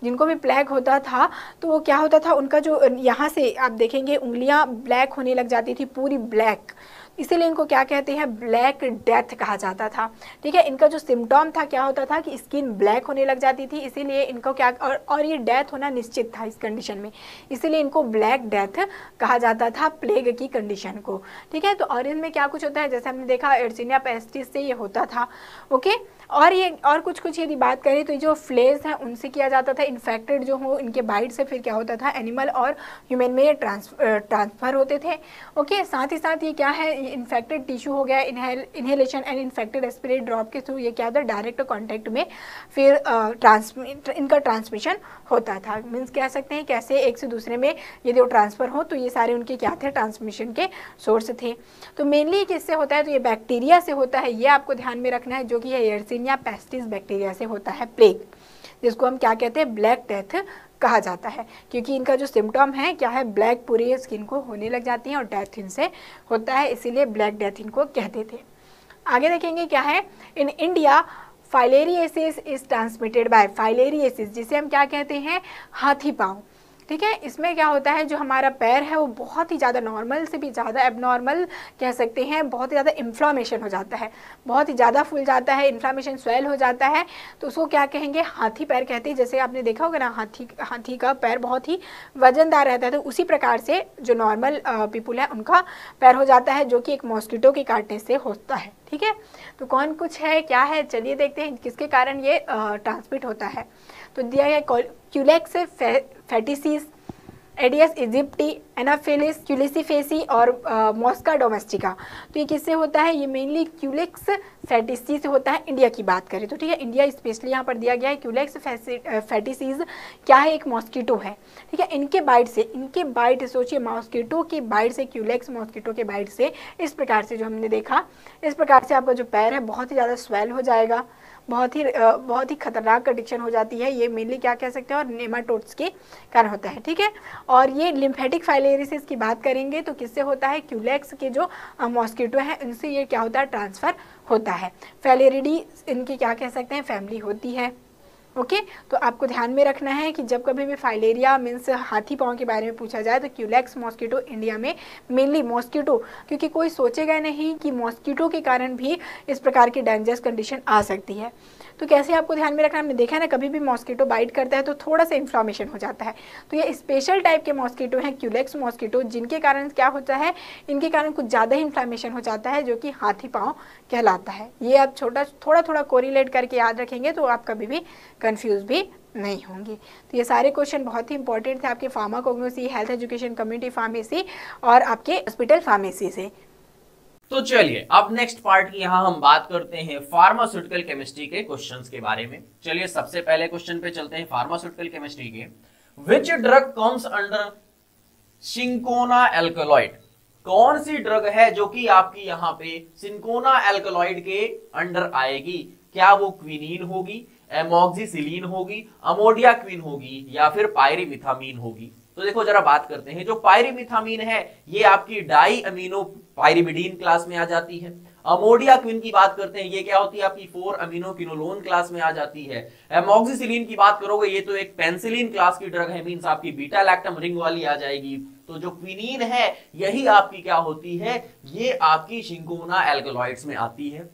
जिनको भी प्लेग होता था तो वो क्या होता था, उनका जो यहाँ से आप देखेंगे उंगलियाँ ब्लैक होने लग जाती थी, पूरी ब्लैक, इसीलिए इनको क्या कहते हैं, ब्लैक डेथ कहा जाता था। ठीक है, इनका जो सिम्टॉम था क्या होता था कि स्किन ब्लैक होने लग जाती थी, इसीलिए इनको क्या और ये डेथ होना निश्चित था इस कंडीशन में, इसीलिए इनको ब्लैक डेथ कहा जाता था प्लेग की कंडीशन को। ठीक है, तो और इनमें क्या कुछ होता है, जैसे हमने देखा एर्सिनिया पेस्टिस से ये होता था। ओके, और ये और कुछ यदि बात करें तो जो फ्लेज हैं उनसे किया जाता था, इन्फेक्टेड जो हो इनके बाइट से फिर क्या होता था, एनिमल और ह्यूमन में ट्रांसफ़र होते थे। ओके, साथ ही साथ ये क्या है, इन्फेक्टेड टिश्यू हो गया, inhalation and infected aspirate drop के थ्रू ये क्या होता है, डायरेक्ट कॉन्टैक्ट में फिर इनका ट्रांसमिशन होता था। मीन्स कह सकते हैं कैसे एक से दूसरे में यदि वो ट्रांसफ़र हो तो ये सारे उनके क्या थे, ट्रांसमिशन के सोर्स थे। तो मेनली किससे होता है, तो ये बैक्टीरिया से होता है, ये आपको ध्यान में रखना है, जो कि है एर्सिनिया पेस्टिस बैक्टीरिया से होता है प्लेग, जिसको हम क्या कहते हैं, ब्लैक डेथ कहा जाता है, क्योंकि इनका जो सिम्टम है क्या है, ब्लैक पूरी स्किन को होने लग जाती है और डेथ इनसे होता है, इसीलिए ब्लैक डेथ इनको कहते थे। आगे देखेंगे क्या है, in India filariasis is transmitted by, filariasis जिसे हम क्या कहते हैं, हाथी पाँव। ठीक है, इसमें क्या होता है, जो हमारा पैर है वो बहुत ही ज़्यादा नॉर्मल से भी ज़्यादा एबनॉर्मल कह सकते हैं, बहुत ही ज़्यादा इन्फ्लामेशन हो जाता है, बहुत ही ज़्यादा फूल जाता है, इन्फ्लामेशन स्वेल हो जाता है, तो उसको क्या कहेंगे, हाथी पैर कहते हैं। जैसे आपने देखा होगा ना, हाथी का पैर बहुत ही वजनदार रहता है, तो उसी प्रकार से जो नॉर्मल पीपुल है उनका पैर हो जाता है, जो कि एक मॉस्किटो के काटने से होता है। ठीक है, तो कौन कुछ है क्या है, चलिए देखते हैं किसके कारण ये ट्रांसमिट होता है। तो दिया गया क्यूलेक्स फैटिसिस, एडियस इजिप्टी, एनाफिलिस क्यूलिसिफेसी और मॉस्का डोमेस्टिका। तो ये किससे होता है, ये मेनली क्यूलेक्स फैटिसी से होता है, इंडिया की बात करें तो। ठीक है, इंडिया स्पेशली यहाँ पर दिया गया है। क्यूलेक्स फैटिसीज क्या है, एक मॉस्किटो है। ठीक है, इनके बाइट सोचिए, मॉस्किटो की बाइट से, क्यूलेक्स मॉस्किटो के बाइट से इस प्रकार से जो हमने देखा, इस प्रकार से आपका जो पैर है बहुत ही ज़्यादा स्वेल हो जाएगा, बहुत ही खतरनाक कंडीशन हो जाती है। ये मेनली क्या कह सकते हैं, और नेमाटोड्स के कारण होता है। ठीक है, और ये लिम्फेटिक फाइलेरिसिस की बात करेंगे तो किससे होता है, क्यूलेक्स के जो मॉस्किटो हैं उनसे ये क्या होता है, ट्रांसफ़र होता है। फैलेरिडी इनकी क्या कह सकते हैं, फैमिली होती है। ओके, तो आपको ध्यान में रखना है कि जब कभी भी फाइलेरिया मीन्स हाथी पाँव के बारे में पूछा जाए तो क्यूलेक्स मॉस्किटो इंडिया में मेनली मॉस्किटो, क्योंकि कोई सोचेगा नहीं कि मॉस्किटो के कारण भी इस प्रकार की डेंजरस कंडीशन आ सकती है। तो कैसे आपको ध्यान में रखना, हमने देखा है ना, कभी भी मॉस्किटो बाइट करता है तो थोड़ा सा इन्फ्लामेशन हो जाता है। तो ये स्पेशल टाइप के मॉस्किटो हैं क्यूलेक्स मॉस्किटो, जिनके कारण क्या होता है, इनके कारण कुछ ज़्यादा ही इन्फ्लामेशन हो जाता है, जो कि हाथी पाँव कहलाता है। ये आप थोड़ा कोरिलेट करके याद रखेंगे तो आप कभी भी कंफ्यूज भी नहीं होंगे। तो ये सारे क्वेश्चन बहुत ही इंपॉर्टेंट थे आपके pharmacognosy, health education, community pharmacy और आपके हॉस्पिटल फार्मेसी से। तो चलिए अब नेक्स्ट पार्ट की यहाँ हम बात करते हैं फार्मास्यूटिकल केमिस्ट्री के क्वेश्चंस के बारे में। चलिए सबसे पहले क्वेश्चन पे चलते हैं फार्मास्यूटिकल केमिस्ट्री के। Which drug comes under cinchona alkaloid, कौन सी ड्रग है जो कि आपकी यहाँ पे सिंकोना एल्कलॉइड के अंडर आएगी? क्या वो क्विनीन होगी, एमोक्सिसिलिन होगी, अमोडियाक्विन होगी या फिर पायरिमिथामीन होगी? तो देखो जरा बात करते हैं। जो पायरिमिथामीन है ये आपकी डाई अमीनो पायरिमिडीन क्लास में आ जाती है। अमोडियाक्विन की बात करते हैं, ये क्या होती है आपकी 4 अमीनो क्विनोलोन क्लास में आ जाती है। एमोक्सिसिलिन की बात करोगे ये तो एक पेंसिलिन क्लास की ड्रग है, मींस आपकी बीटा लैक्टम रिंग वाली आ जाएगी। तो जो क्विनीन है यही आपकी क्या होती है, ये आपकी सिंकोना एल्कलॉइड्स में आती है।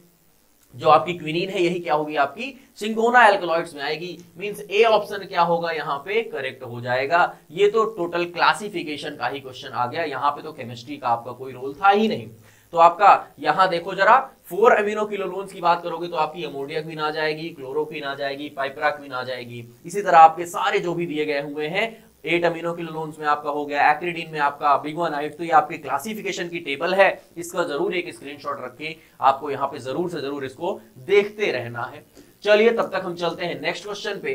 जो आपकी क्विनीन है यही क्या होगी, आपकी सिंकोना एल्कलॉइड्स में आएगी। मींस ए ऑप्शन क्या होगा यहाँ पे करेक्ट हो जाएगा। ये तो टोटल क्लासिफिकेशन का ही क्वेश्चन आ गया, यहाँ पे तो केमिस्ट्री का आपका कोई रोल था ही नहीं। तो आपका यहाँ देखो जरा 4 अमीनो किलोलोन्स की बात करोगे तो आपकी अमोडियाक्विन आ जाएगी, क्लोरोक्विन आ जाएगी, पाइपराक्विन आ जाएगी। इसी तरह आपके सारे जो भी दिए गए हुए हैं 8 अमीनो किलोलोन्स में आपका हो गया, एक्रिडीन में आपका बिगवानाइट। तो ये आपकी क्लासिफिकेशन की टेबल है, इसका जरूर एक स्क्रीनशॉट रख के आपको यहाँ पे जरूर से जरूर इसको देखते रहना है। चलिए तब तक हम चलते हैं नेक्स्ट क्वेश्चन पे।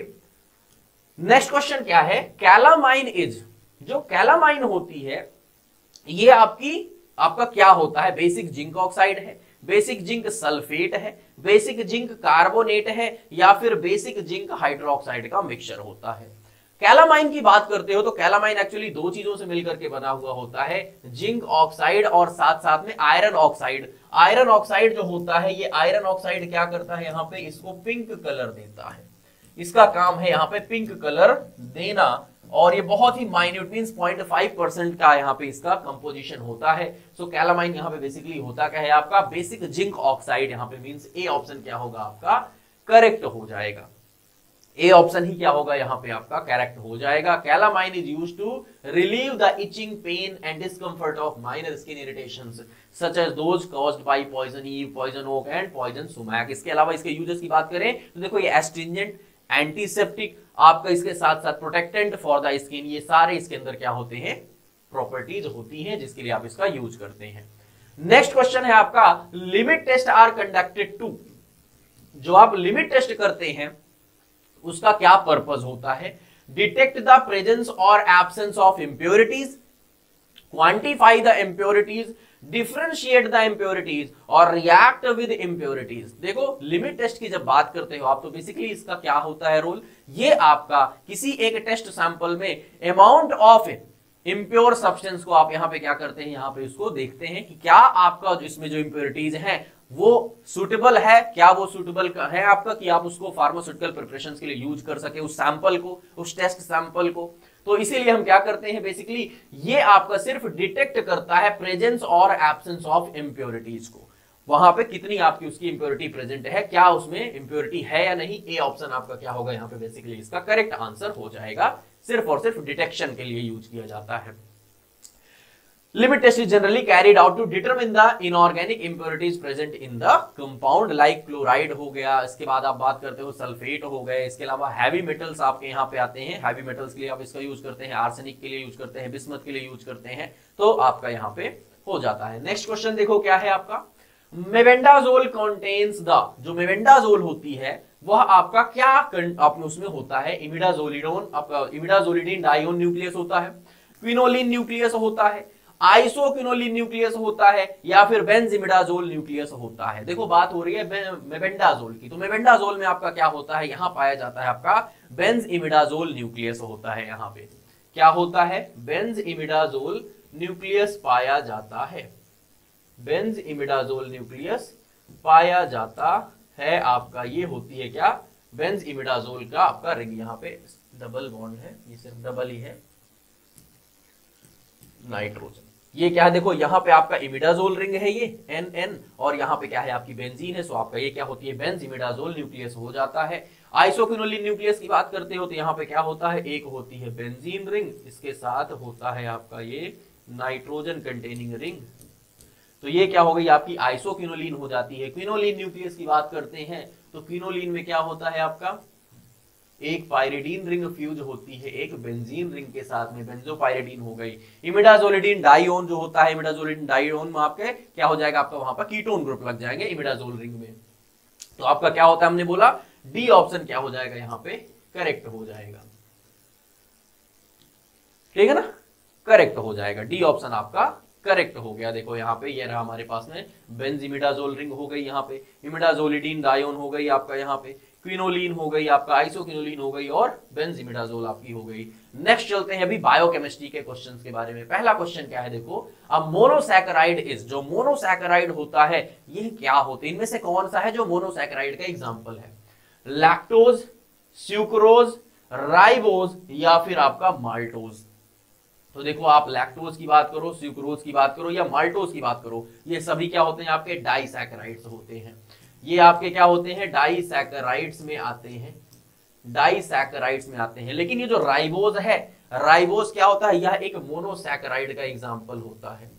नेक्स्ट क्वेश्चन क्या है, कैलामाइन इज, जो कैलामाइन होती है ये आपका क्या होता है? बेसिक जिंक ऑक्साइड है, बेसिक जिंक सल्फेट है, बेसिक जिंक कार्बोनेट है या फिर बेसिक जिंक हाइड्रोक्साइड का मिक्सचर होता है। कैलामाइन की बात करते हो तो कैलामाइन एक्चुअली 2 चीजों से मिलकर के बना हुआ होता है, जिंक ऑक्साइड और साथ साथ में आयरन ऑक्साइड। आयरन ऑक्साइड जो होता है ये आयरन ऑक्साइड क्या करता है, यहाँ पे इसको पिंक कलर देता है। इसका काम है यहाँ पे पिंक कलर देना, और ये बहुत ही माइन्यूट मींस 0.5% का यहाँ पे इसका कंपोजिशन होता है। सो कैलामाइन यहाँ पे बेसिकली होता क्या है आपका बेसिक जिंक ऑक्साइड, यहाँ पे मींस ए ऑप्शन क्या होगा आपका करेक्ट हो जाएगा। ए ऑप्शन ही क्या होगा यहाँ पे आपका करेक्ट हो जाएगा। Calamine is used to relieve the itching, pain and discomfort of minor skin irritations such as those caused by poison ivy, poison oak and poison sumac. इसके अलावा इसके यूजेस की बात करें तो देखो ये एस्ट्रिंजेंट, एंटीसेप्टिक, आपका इसके साथ साथ प्रोटेक्टेंट फॉर द स्किन, ये सारे इसके अंदर क्या होते हैं प्रॉपर्टीज होती हैं जिसके लिए आप इसका यूज करते हैं। नेक्स्ट क्वेश्चन है आपका limit test are conducted to, जो आप लिमिट टेस्ट करते हैं उसका क्या पर्पस होता है। डिटेक्ट द प्रेजेंस और absence of impurities, quantify the impurities, differentiate the impurities और रिएक्ट विद इंप्योरिटीज। देखो लिमिट टेस्ट की जब बात करते हो आप तो बेसिकली इसका क्या होता है रोल, ये आपका किसी एक टेस्ट सैंपल में अमाउंट ऑफ इम्प्योर सब्सटेंस को आप यहाँ पे क्या करते हैं, यहाँ पे उसको देखते हैं कि क्या आपका इसमें जो इंप्योरिटीज हैं वो सुटेबल है, क्या वो सुटेबल है आपका कि आप उसको फार्मास्यूटिकल प्रिपरेशंस के लिए यूज कर सके उस सैंपल को, उस टेस्ट सैंपल को। तो इसीलिए हम क्या करते हैं बेसिकली ये आपका सिर्फ डिटेक्ट करता है प्रेजेंस और एब्सेंस ऑफ इंप्योरिटीज को, वहां पे कितनी आपकी उसकी इंप्योरिटी प्रेजेंट है, क्या उसमें इंप्योरिटी है या नहीं। ए ऑप्शन आपका क्या होगा यहाँ पे बेसिकली इसका करेक्ट आंसर हो जाएगा, सिर्फ और सिर्फ डिटेक्शन के लिए यूज किया जाता है। Limit test is generally carried out to determine the inorganic impurities present in the compound like chloride हो गया, इसके बाद आप बात करते हो सल्फेट हो गए, इसके अलावा हैवी मेटल्स आपके यहाँ पे आते हैं, हैवी मेटल्स के लिए आप इसका यूज करते हैं, आर्सेनिक के लिए यूज करते हैं, बिस्मथ के लिए यूज करते हैं, तो आपका यहाँ पे हो जाता है। नेक्स्ट क्वेश्चन देखो क्या है आपका, मेबेंडाजोल कंटेन्स द, जो मेबेंडाजोल होती है वह आपका क्या आपने उसमें होता है, इमिडाजोलिडोन, आपका इमिडाजोलिडीन डाइओन न्यूक्लियस होता है, क्विनोलिन न्यूक्लियस होता है, आइसोक्विनोलिन न्यूक्लियस होता है, या फिर बेंजीमिडाजोल न्यूक्लियस होता है। देखो बात हो रही है मेबेंडाजोल की, तो मेबेंडाजोल में आपका क्या होता है, यहाँ पाया जाता है आपका बेंजीमिडाजोल न्यूक्लियस होता है, यहाँ पे क्या होता है बेंजीमिडाजोल न्यूक्लियस पाया जाता है, बेंजीमिडाजोल न्यूक्लियस पाया जाता है आपका, ये होती है क्या बेंजीमिडाजोल का आपका रिंग, यहाँ पे डबल बॉन्ड है, ये सिर्फ डबल ही है, नाइट्रोजन, ये क्या है देखो यहाँ पे आपका इमिडाजोल रिंग है ये NN, और यहाँ पे क्या है आपकी बेंजीन है, सो आपका ये क्या होती है बेंजीमिडाजोल न्यूक्लियस हो जाता है। आइसोक्विनोलिन न्यूक्लियस की बात करते हो तो यहाँ पे क्या होता है, एक होती है बेंजीन रिंग, इसके साथ होता है आपका ये नाइट्रोजन कंटेनिंग रिंग, तो ये क्या हो गई आपकी आइसोक्विनोलिन हो जाती है। क्विनोलिन न्यूक्लियस की बात करते हैं तो क्विनोलिन में क्या होता है आपका एक पायरिडीन रिंग फ्यूज होती है एक बेंजीन रिंग के साथ में, बेंजोपायरिडीन हो गई। इमिडाजोलिडीन डाइओन जो होता है, इमिडाजोलिडीन डाइओन में आपके क्या हो जाएगा आपका वहां पर कीटोन ग्रुप लग जाएंगे इमिडाजोल रिंग में, तो आपका क्या होता है हमने बोला डी ऑप्शन क्या हो जाएगा यहाँ पे करेक्ट हो जाएगा, ठीक है ना, करेक्ट हो जाएगा, डी ऑप्शन आपका करेक्ट हो गया। देखो यहाँ पे ये रहा हमारे पास में बेंजीमिडाजोल रिंग हो गई, यहाँ पे इमिडाजोलिडीन डाइओन हो गई आपका, यहाँ पे क्विनोलिन हो गई आपका, आइसोक्विनोलिन हो गई और बेंजीमिडाजोल आपकी हो गई। नेक्स्ट चलते हैं अभी बायोकेमिस्ट्री के क्वेश्चंस के बारे में। पहला क्वेश्चन क्या है देखो, अब मोनोसैकेराइड इज, जो मोनोसैकेराइड होता है ये क्या होते हैं, इनमें से कौन सा है जो मोनोसैकेराइड का एग्जांपल है, लैक्टोज, सुक्रोज, राइबोज या फिर आपका माल्टोज। तो देखो आप लैक्टोज की बात करो, सुक्रोज की बात करो या माल्टोज की बात करो, ये सभी क्या होते हैं आपके डाइसैकेराइड्स होते हैं, ये आपके क्या होते हैं डाइसैकेराइड्स में आते हैं, डाइसैकेराइड्स में आते हैं। लेकिन ये जो राइबोज है, राइबोज क्या होता है, यह एक मोनोसैकेराइड का एग्जांपल होता है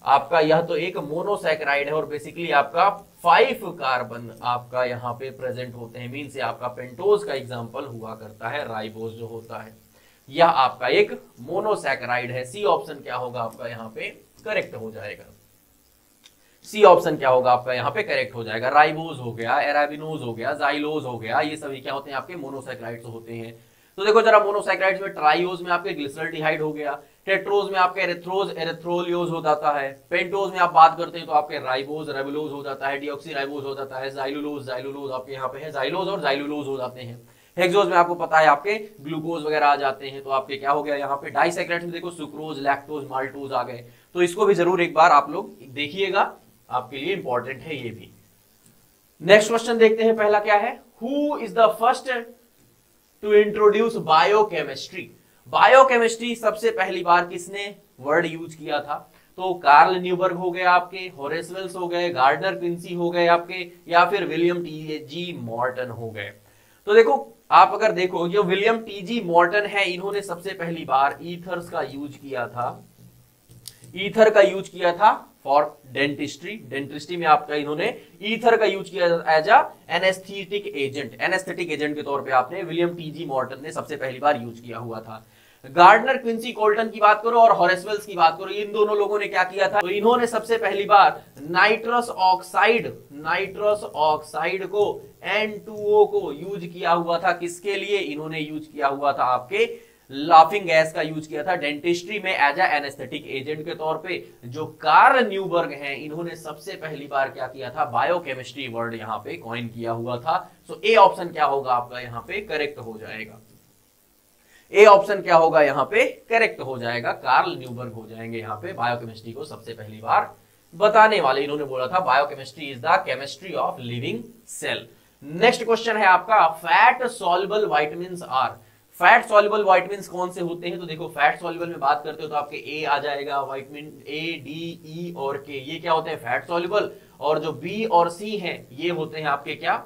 आपका, यह तो एक मोनोसैकेराइड है और बेसिकली आपका 5 कार्बन आपका यहाँ पे प्रेजेंट होते हैं, मीन से आपका पेंटोज का एग्जांपल हुआ करता है राइबोज जो होता है, यह आपका एक मोनोसैकेराइड है। सी ऑप्शन क्या होगा आपका यहाँ पे करेक्ट हो जाएगा, सी ऑप्शन क्या होगा आपका यहाँ पे करेक्ट हो जाएगा। राइबोज हो गया, एराबिनोज हो गया, जाइलोज हो गया, ये सभी क्या होते हैं आपके मोनोसैकेराइड्स होते हैं। तो देखो जरा मोनोसैकेराइड्स में ट्राइओज में आपके ग्लिसरल्डिहाइड हो गया, टेट्रोज में आपके एरिथ्रोज एरिथ्रोलियोज हो जाता है, पेंटोज में आप बात करते हैं तो आपके राइबोज रेबुलोज हो जाता है, डीऑक्सीराइबोज हो जाता है, जाइलुलोज जाइलुलोज आपके यहाँ पे है, जाइलोज और जाइलुलोज हो जाते हैं। हेक्सोज में आपको पता है आपके ग्लूकोज वगैरह आ जाते हैं, तो आपके क्या हो गया यहाँ पे डाइसैकेराइड्स में देखो सुक्रोज, लैक्टोज, माल्टोज आ गए, तो इसको भी जरूर एक बार आप लोग देखिएगा, आपके लिए इंपॉर्टेंट है ये भी। नेक्स्ट क्वेश्चन देखते हैं, पहला क्या है, who is the first to introduce biochemistry. Biochemistry सबसे पहली बार किसने वर्ड यूज किया था? तो कार्ल न्यूबर्ग हो गए आपके, होरेस वेल्स हो गए, गार्डनर क्विंसी हो गए आपके, या फिर विलियम टी.जी. मॉर्टन हो गए। तो देखो आप अगर देखो जो विलियम टी.जी. मॉर्टन है, इन्होंने सबसे पहली बार ईथर्स का यूज किया था। ईथर का यूज किया था फॉर डेंटिस्ट्री। डेंटिस्ट्री में आपका इन्होंने ईथर का यूज किया as a anaesthetic agent. Anaesthetic agent के तौर पे आपने विलियम टी.जी. मॉर्टन ने सबसे पहली बार यूज किया हुआ था। गार्डनर क्विंसी कोल्टन की बात करो और होरेस वेल्स की बात करो, इन दोनों लोगों ने क्या किया था? तो इन्होंने सबसे पहली बार नाइट्रस ऑक्साइड को N2O को यूज किया हुआ था। किसके लिए? इन्होंने यूज किया हुआ था आपके लाफिंग गैस का यूज किया था डेंटिस्ट्री में एज अ एनेस्थेटिक एजेंट के तौर पे। जो कार्ल न्यूबर्ग हैं, इन्होंने सबसे पहली बार क्या किया था? बायोकेमिस्ट्री वर्ड यहाँ पे कॉइन किया हुआ था। सो ए ऑप्शन क्या होगा आपका यहाँ पे? करेक्ट हो जाएगा। ए ऑप्शन क्या होगा यहाँ पे? करेक्ट हो जाएगा। कार्ल न्यूबर्ग हो जाएंगे यहाँ पे बायोकेमिस्ट्री को सबसे पहली बार बताने वाले। इन्होंने बोला था biochemistry is the chemistry of living cell. Next question है आपका, fat soluble vitamins are. Fat soluble vitamins कौन से होते हैं? तो देखो फैट सॉल्युबल में बात करते हो तो आपके ए आ जाएगा, विटामिन ए, डी, ई और के, ये क्या होते हैं? Fat soluble. और जो बी और सी हैं ये होते हैं आपके क्या?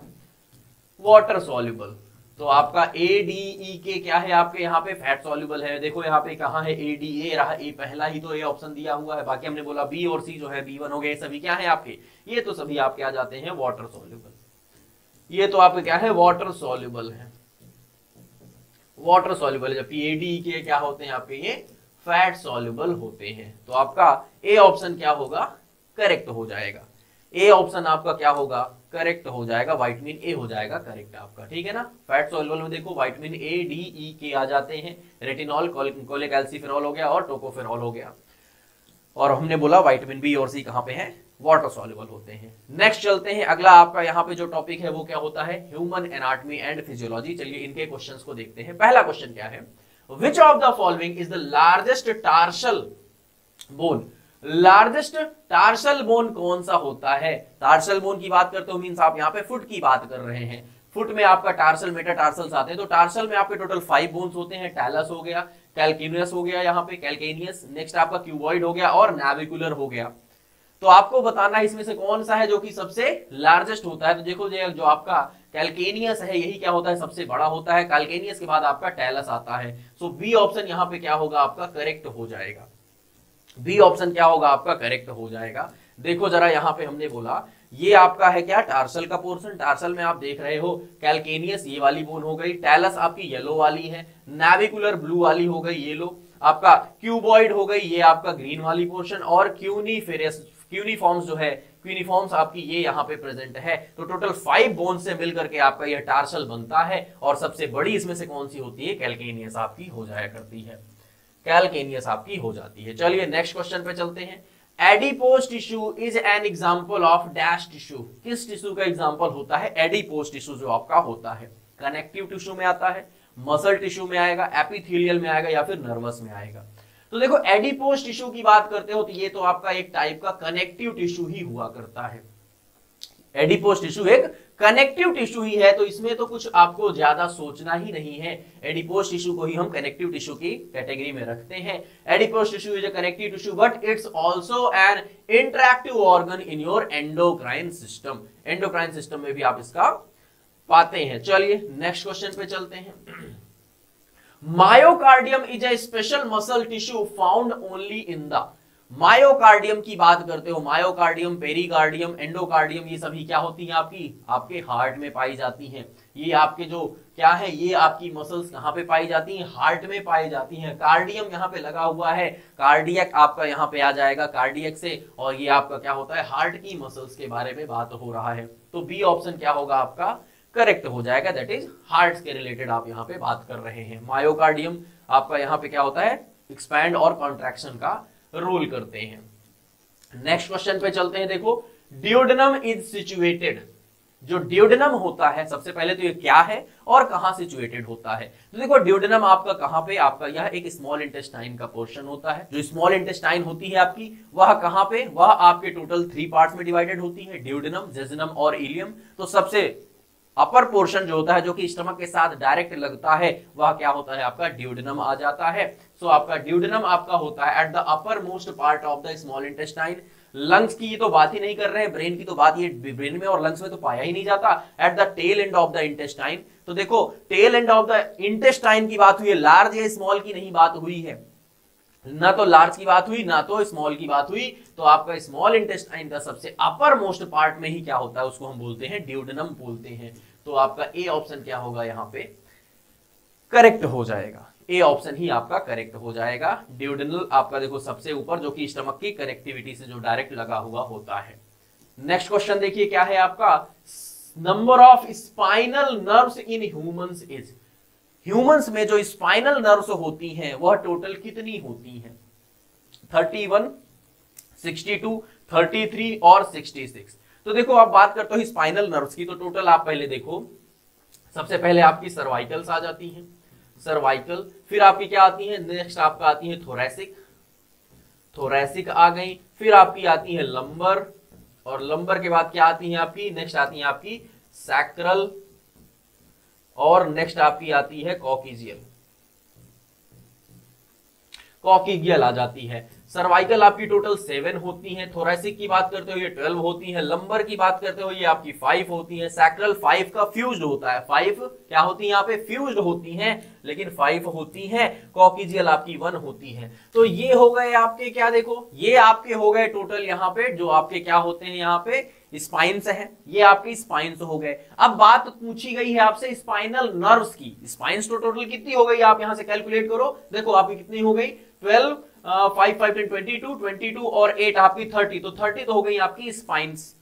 Water soluble. तो आपका ए, डी, ई, के क्या है आपके यहाँ पे? फैट सॉल्युबल है। देखो यहाँ पे कहाँ है? ए, डी, ए रहा, ए पहला ही तो ए ऑप्शन दिया हुआ है। बाकी हमने बोला बी और सी जो है B1 हो गए, सभी क्या है आपके? ये तो सभी आपके आ जाते हैं वाटर सॉल्युबल। ये तो आपके क्या है? वाटर सॉल्युबल है, वाटर सॉल्युबल। जबकि ए, डी, के क्या होते हैं आपके? ये फैट सॉल्युबल होते हैं। तो आपका ए ऑप्शन क्या होगा? करेक्ट हो जाएगा। ए ऑप्शन आपका क्या होगा? करेक्ट हो जाएगा। विटामिन ए हो जाएगा करेक्ट आपका, ठीक है ना। फैट सॉल्युबल में देखो विटामिन ए, डी, ई, के आ जाते हैं। रेटिनॉल, कोलेकैल्सिफेरॉल हो गया और टोकोफेरॉल हो गया। और हमने बोला विटामिन बी और सी कहां पे है? वाटर सॉल्युबल होते हैं। नेक्स्ट चलते हैं, अगला आपका यहाँ पे जो टॉपिक है वो क्या होता है? Human anatomy and physiology. चलिए इनके क्वेश्चंस को देखते हैं। पहला क्वेश्चन क्या है? Which of the following is the largest tarsal bone? Largest tarsal bone कौन सा होता है? टार्सल बोन की बात करते हो मींस आप यहाँ पे फुट की बात कर रहे हैं। फुट में आपका टार्सल, मेटाटार्सल्स आते हैं। तो टार्सल में आपके टोटल 5 बोन्स होते हैं। टैलस हो गया, कैल्केनियस हो गया, यहाँ पे कैल्केनियस, नेक्स्ट आपका क्यूबॉइड हो गया और नाविकुलर हो गया। तो आपको बताना है इसमें से कौन सा है जो कि सबसे लार्जेस्ट होता है। तो देखो जो आपका कैल्केनियस है यही क्या होता है? सबसे बड़ा होता है। कैल्केनियस के बाद आपका टैलस आता है। सो बी ऑप्शन यहाँ पे क्या होगा आपका? करेक्ट हो जाएगा। बी ऑप्शन क्या होगा आपका? करेक्ट हो जाएगा। देखो जरा यहाँ पे हमने बोला ये आपका है क्या? टार्सल का पोर्शन। टार्सल में आप देख रहे हो कैल्केनियस ये वाली बोन हो गई, टैलस आपकी येलो वाली है, नाविकुलर ब्लू वाली हो गई येलो, आपका क्यूबॉइड हो गई ये आपका ग्रीन वाली पोर्शन, और क्यूनिफॉर्म्स जो है, क्यूनिफॉर्म्स आपकी ये यहाँ पे प्रेजेंट है। तो टोटल 5 बोन से मिलकर के आपका ये टार्सल बनता है। और सबसे बड़ी इसमें से कौन सी होती है? कैल्केनियस आपकी हो जाया करती है, कैल्केनियस आपकी हो जाती है। चलिए नेक्स्ट क्वेश्चन पे चलते हैं। Adipose tissue is an example of dash tissue. किस टिश्यू का एग्जांपल होता है? एडिपोज टिश्यू जो आपका होता है कनेक्टिव टिश्यू में आता है, मसल टिश्यू में आएगा, एपिथेलियल में आएगा या फिर नर्वस में आएगा। तो देखो एडिपोज टिश्यू की बात करते हो तो ये तो आपका एक टाइप का कनेक्टिव टिश्यू ही हुआ करता है। एडिपोज टिश्यू एक कनेक्टिव टिश्यू ही है, तो इसमें तो कुछ आपको ज्यादा सोचना ही नहीं है। एडिपोज टिश्यू को ही हम कनेक्टिव टिश्यू की कैटेगरी में रखते हैं। Adipose tissue is a connective tissue but it's also an interactive organ in your endocrine system. Endocrine system में भी आप इसका पाते हैं। चलिए नेक्स्ट क्वेश्चन पे चलते हैं। Myocardium is a special muscle tissue found only in the. Myocardium की बात करते हो, मायोकार्डियम, पेरिकार्डियम, एंडोकार्डियम, ये सभी क्या होती हैं आपकी? आपके हार्ट में पाई जाती हैं। ये आपके जो क्या है, ये आपकी मसल्स कहाँ पे पाई जाती हैं? हार्ट में पाई जाती हैं। कार्डियम यहाँ पे लगा हुआ है, कार्डियक आपका यहाँ पे आ जाएगा कार्डियक से, और ये आपका क्या होता है? हार्ट की मसल्स के बारे में बात हो रहा है। तो बी ऑप्शन क्या होगा आपका? करेक्ट हो जाएगा। दैट इज हार्ट के रिलेटेड आप यहाँ पे बात कर रहे हैं। मायोकार्डियम आपका यहाँ पे क्या होता है? एक्सपैंड और कॉन्ट्रैक्शन का रोल करते हैं। नेक्स्ट क्वेश्चन पे चलते हैं। देखो ड्यूडेनम इज सिचुएटेड। जो ड्यूडेनम होता है सबसे पहले तो ये क्या है और कहां सिचुएटेड होता है? तो देखो ड्यूडेनम आपका कहां पे? आपका यह एक स्मॉल इंटेस्टाइन का पोर्शन होता है। जो स्मॉल इंटेस्टाइन होती है आपकी वह कहां पे? वह आपके टोटल 3 पार्ट्स में डिवाइडेड होती है, ड्यूडेनम, जेजुनम और इलियम। तो सबसे अपर पोर्शन जो होता है जो कि स्टमक के साथ डायरेक्ट लगता है वह क्या होता है आपका ड्यूडेनम आ जाता है। सो आपका ड्यूडेनम आपका होता है at the upper most part of the small intestine. Lungs की तो बात ही नहीं कर रहे हैं, ब्रेन की तो बात, ये ब्रेन में और लंग्स में तो पाया ही नहीं जाता। At the tail end of the intestine, तो देखो tail end of the intestine की बात हुई है, लार्ज या स्मॉल की नहीं बात हुई है, ना तो लार्ज की बात हुई ना तो स्मॉल की बात हुई। तो आपका स्मॉल इंटेस्टाइन का सबसे अपर मोस्ट पार्ट में ही क्या होता है उसको हम बोलते हैं ड्यूडेनम बोलते हैं। तो आपका ए ऑप्शन क्या होगा यहाँ पे करेक्ट हो जाएगा, ए ऑप्शन ही आपका करेक्ट हो जाएगा। ड्यूडेनल आपका देखो सबसे ऊपर जो कि स्टमक की कनेक्टिविटी से जो डायरेक्ट लगा हुआ होता है। नेक्स्ट क्वेश्चन देखिए क्या है आपका, number of spinal nerves in humans is, humans में जो स्पाइनल नर्व्स होती हैं वह टोटल कितनी होती हैं? 31, 62, 33 और 66। तो देखो आप बात करते हो स्पाइनल नर्व्स की, तो टोटल आप पहले देखो, सबसे पहले आपकी सर्वाइकल्स आ जाती हैं, सर्वाइकल, फिर आपकी क्या आती है, नेक्स्ट आपका आती है थोरैसिक, थोरैसिक आ गई, फिर आपकी आती है लंबर, और लंबर के बाद क्या आती है आपकी, नेक्स्ट आती है आपकी सैक्रल, और नेक्स्ट आपकी आती है कॉकिजियल, कॉकिजियल आ जाती है। सर्वाइकल आपकी टोटल 7 होती हैं, थोरैसिक की बात करते हो ये 12 होती है, लंबर की बात करते हो ये आपकी 5 होती है, सैक्रल 5 का फ्यूज्ड होता है, 5 क्या होती है यहाँ पे फ्यूज्ड होती हैं लेकिन 5 होती हैं, कॉकिजियल आपकी 1 होती है। तो ये हो गए आपके क्या, देखो ये आपके हो गए टोटल यहाँ पे जो आपके क्या होते हैं यहाँ पे स्पाइन्स है, ये आपके स्पाइन्स हो गए। अब बात पूछी गई है आपसे स्पाइनल नर्व्स की, स्पाइन्स तो टोटल कितनी हो गई आप यहां से कैलकुलेट करो, देखो आपकी कितनी हो गई 12, 5, 5, 10, 22, 22 और 8 आपकी 30, तो 30 तो हो गई आपकी स्पाइन्स।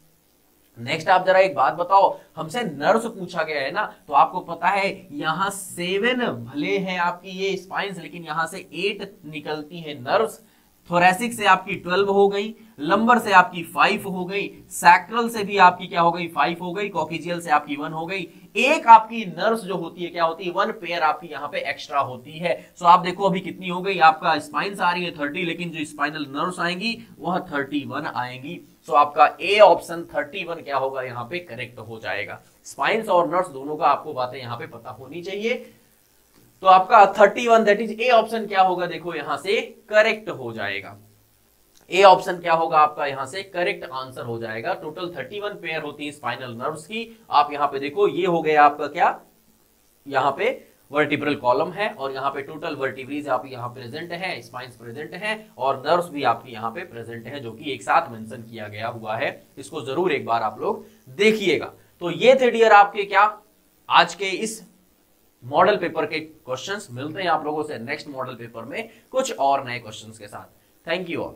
नेक्स्ट आप जरा एक बात बताओ, हमसे नर्व्स पूछा गया है ना, तो आपको पता है यहां 7 भले हैं आपकी ये स्पाइन्स लेकिन यहां से 8 निकलती है नर्व्स। थोरैसिक से आपकी 12 हो गई, लंबर से आपकी 5 हो गई, सैक्रल से भी आपकी क्या हो गई 5 हो गई, कॉकिजियल से आपकी 1 हो गई। एक आपकी नर्व्स जो होती है क्या होती है 1 पेयर आपकी यहाँ पे एक्स्ट्रा होती है। सो आप देखो अभी कितनी हो गई, आपका स्पाइन्स आ रही है 30 लेकिन जो स्पाइनल नर्व्स आएंगी वह 31 आएंगी। सो आपका ए ऑप्शन 31 क्या होगा यहाँ पे करेक्ट हो जाएगा। स्पाइन्स और नर्व्स दोनों का आपको बातें यहाँ पे पता होनी चाहिए। तो आपका 31 दैट इज ए ऑप्शन क्या होगा, देखो यहां से करेक्ट हो जाएगा। ए ऑप्शन क्या होगा आपका यहां से करेक्ट आंसर हो जाएगा। टोटल 31 पेयर होती है स्पाइनल नर्व्स की। आप यहां पे देखो ये हो गया आपका क्या, यहां पे वर्टिब्रल कॉलम है और यहाँ पे टोटल वर्टिब्रीज आप यहाँ प्रेजेंट है, स्पाइन्स प्रेजेंट है और नर्व्स भी आपकी यहाँ पे प्रेजेंट है जो कि एक साथ मेंशन किया गया हुआ है। इसको जरूर एक बार आप लोग देखिएगा। तो ये थे डियर आपके क्या आज के इस मॉडल पेपर के क्वेश्चंस। मिलते हैं आप लोगों से नेक्स्ट मॉडल पेपर में कुछ और नए क्वेश्चंस के साथ। Thank you all.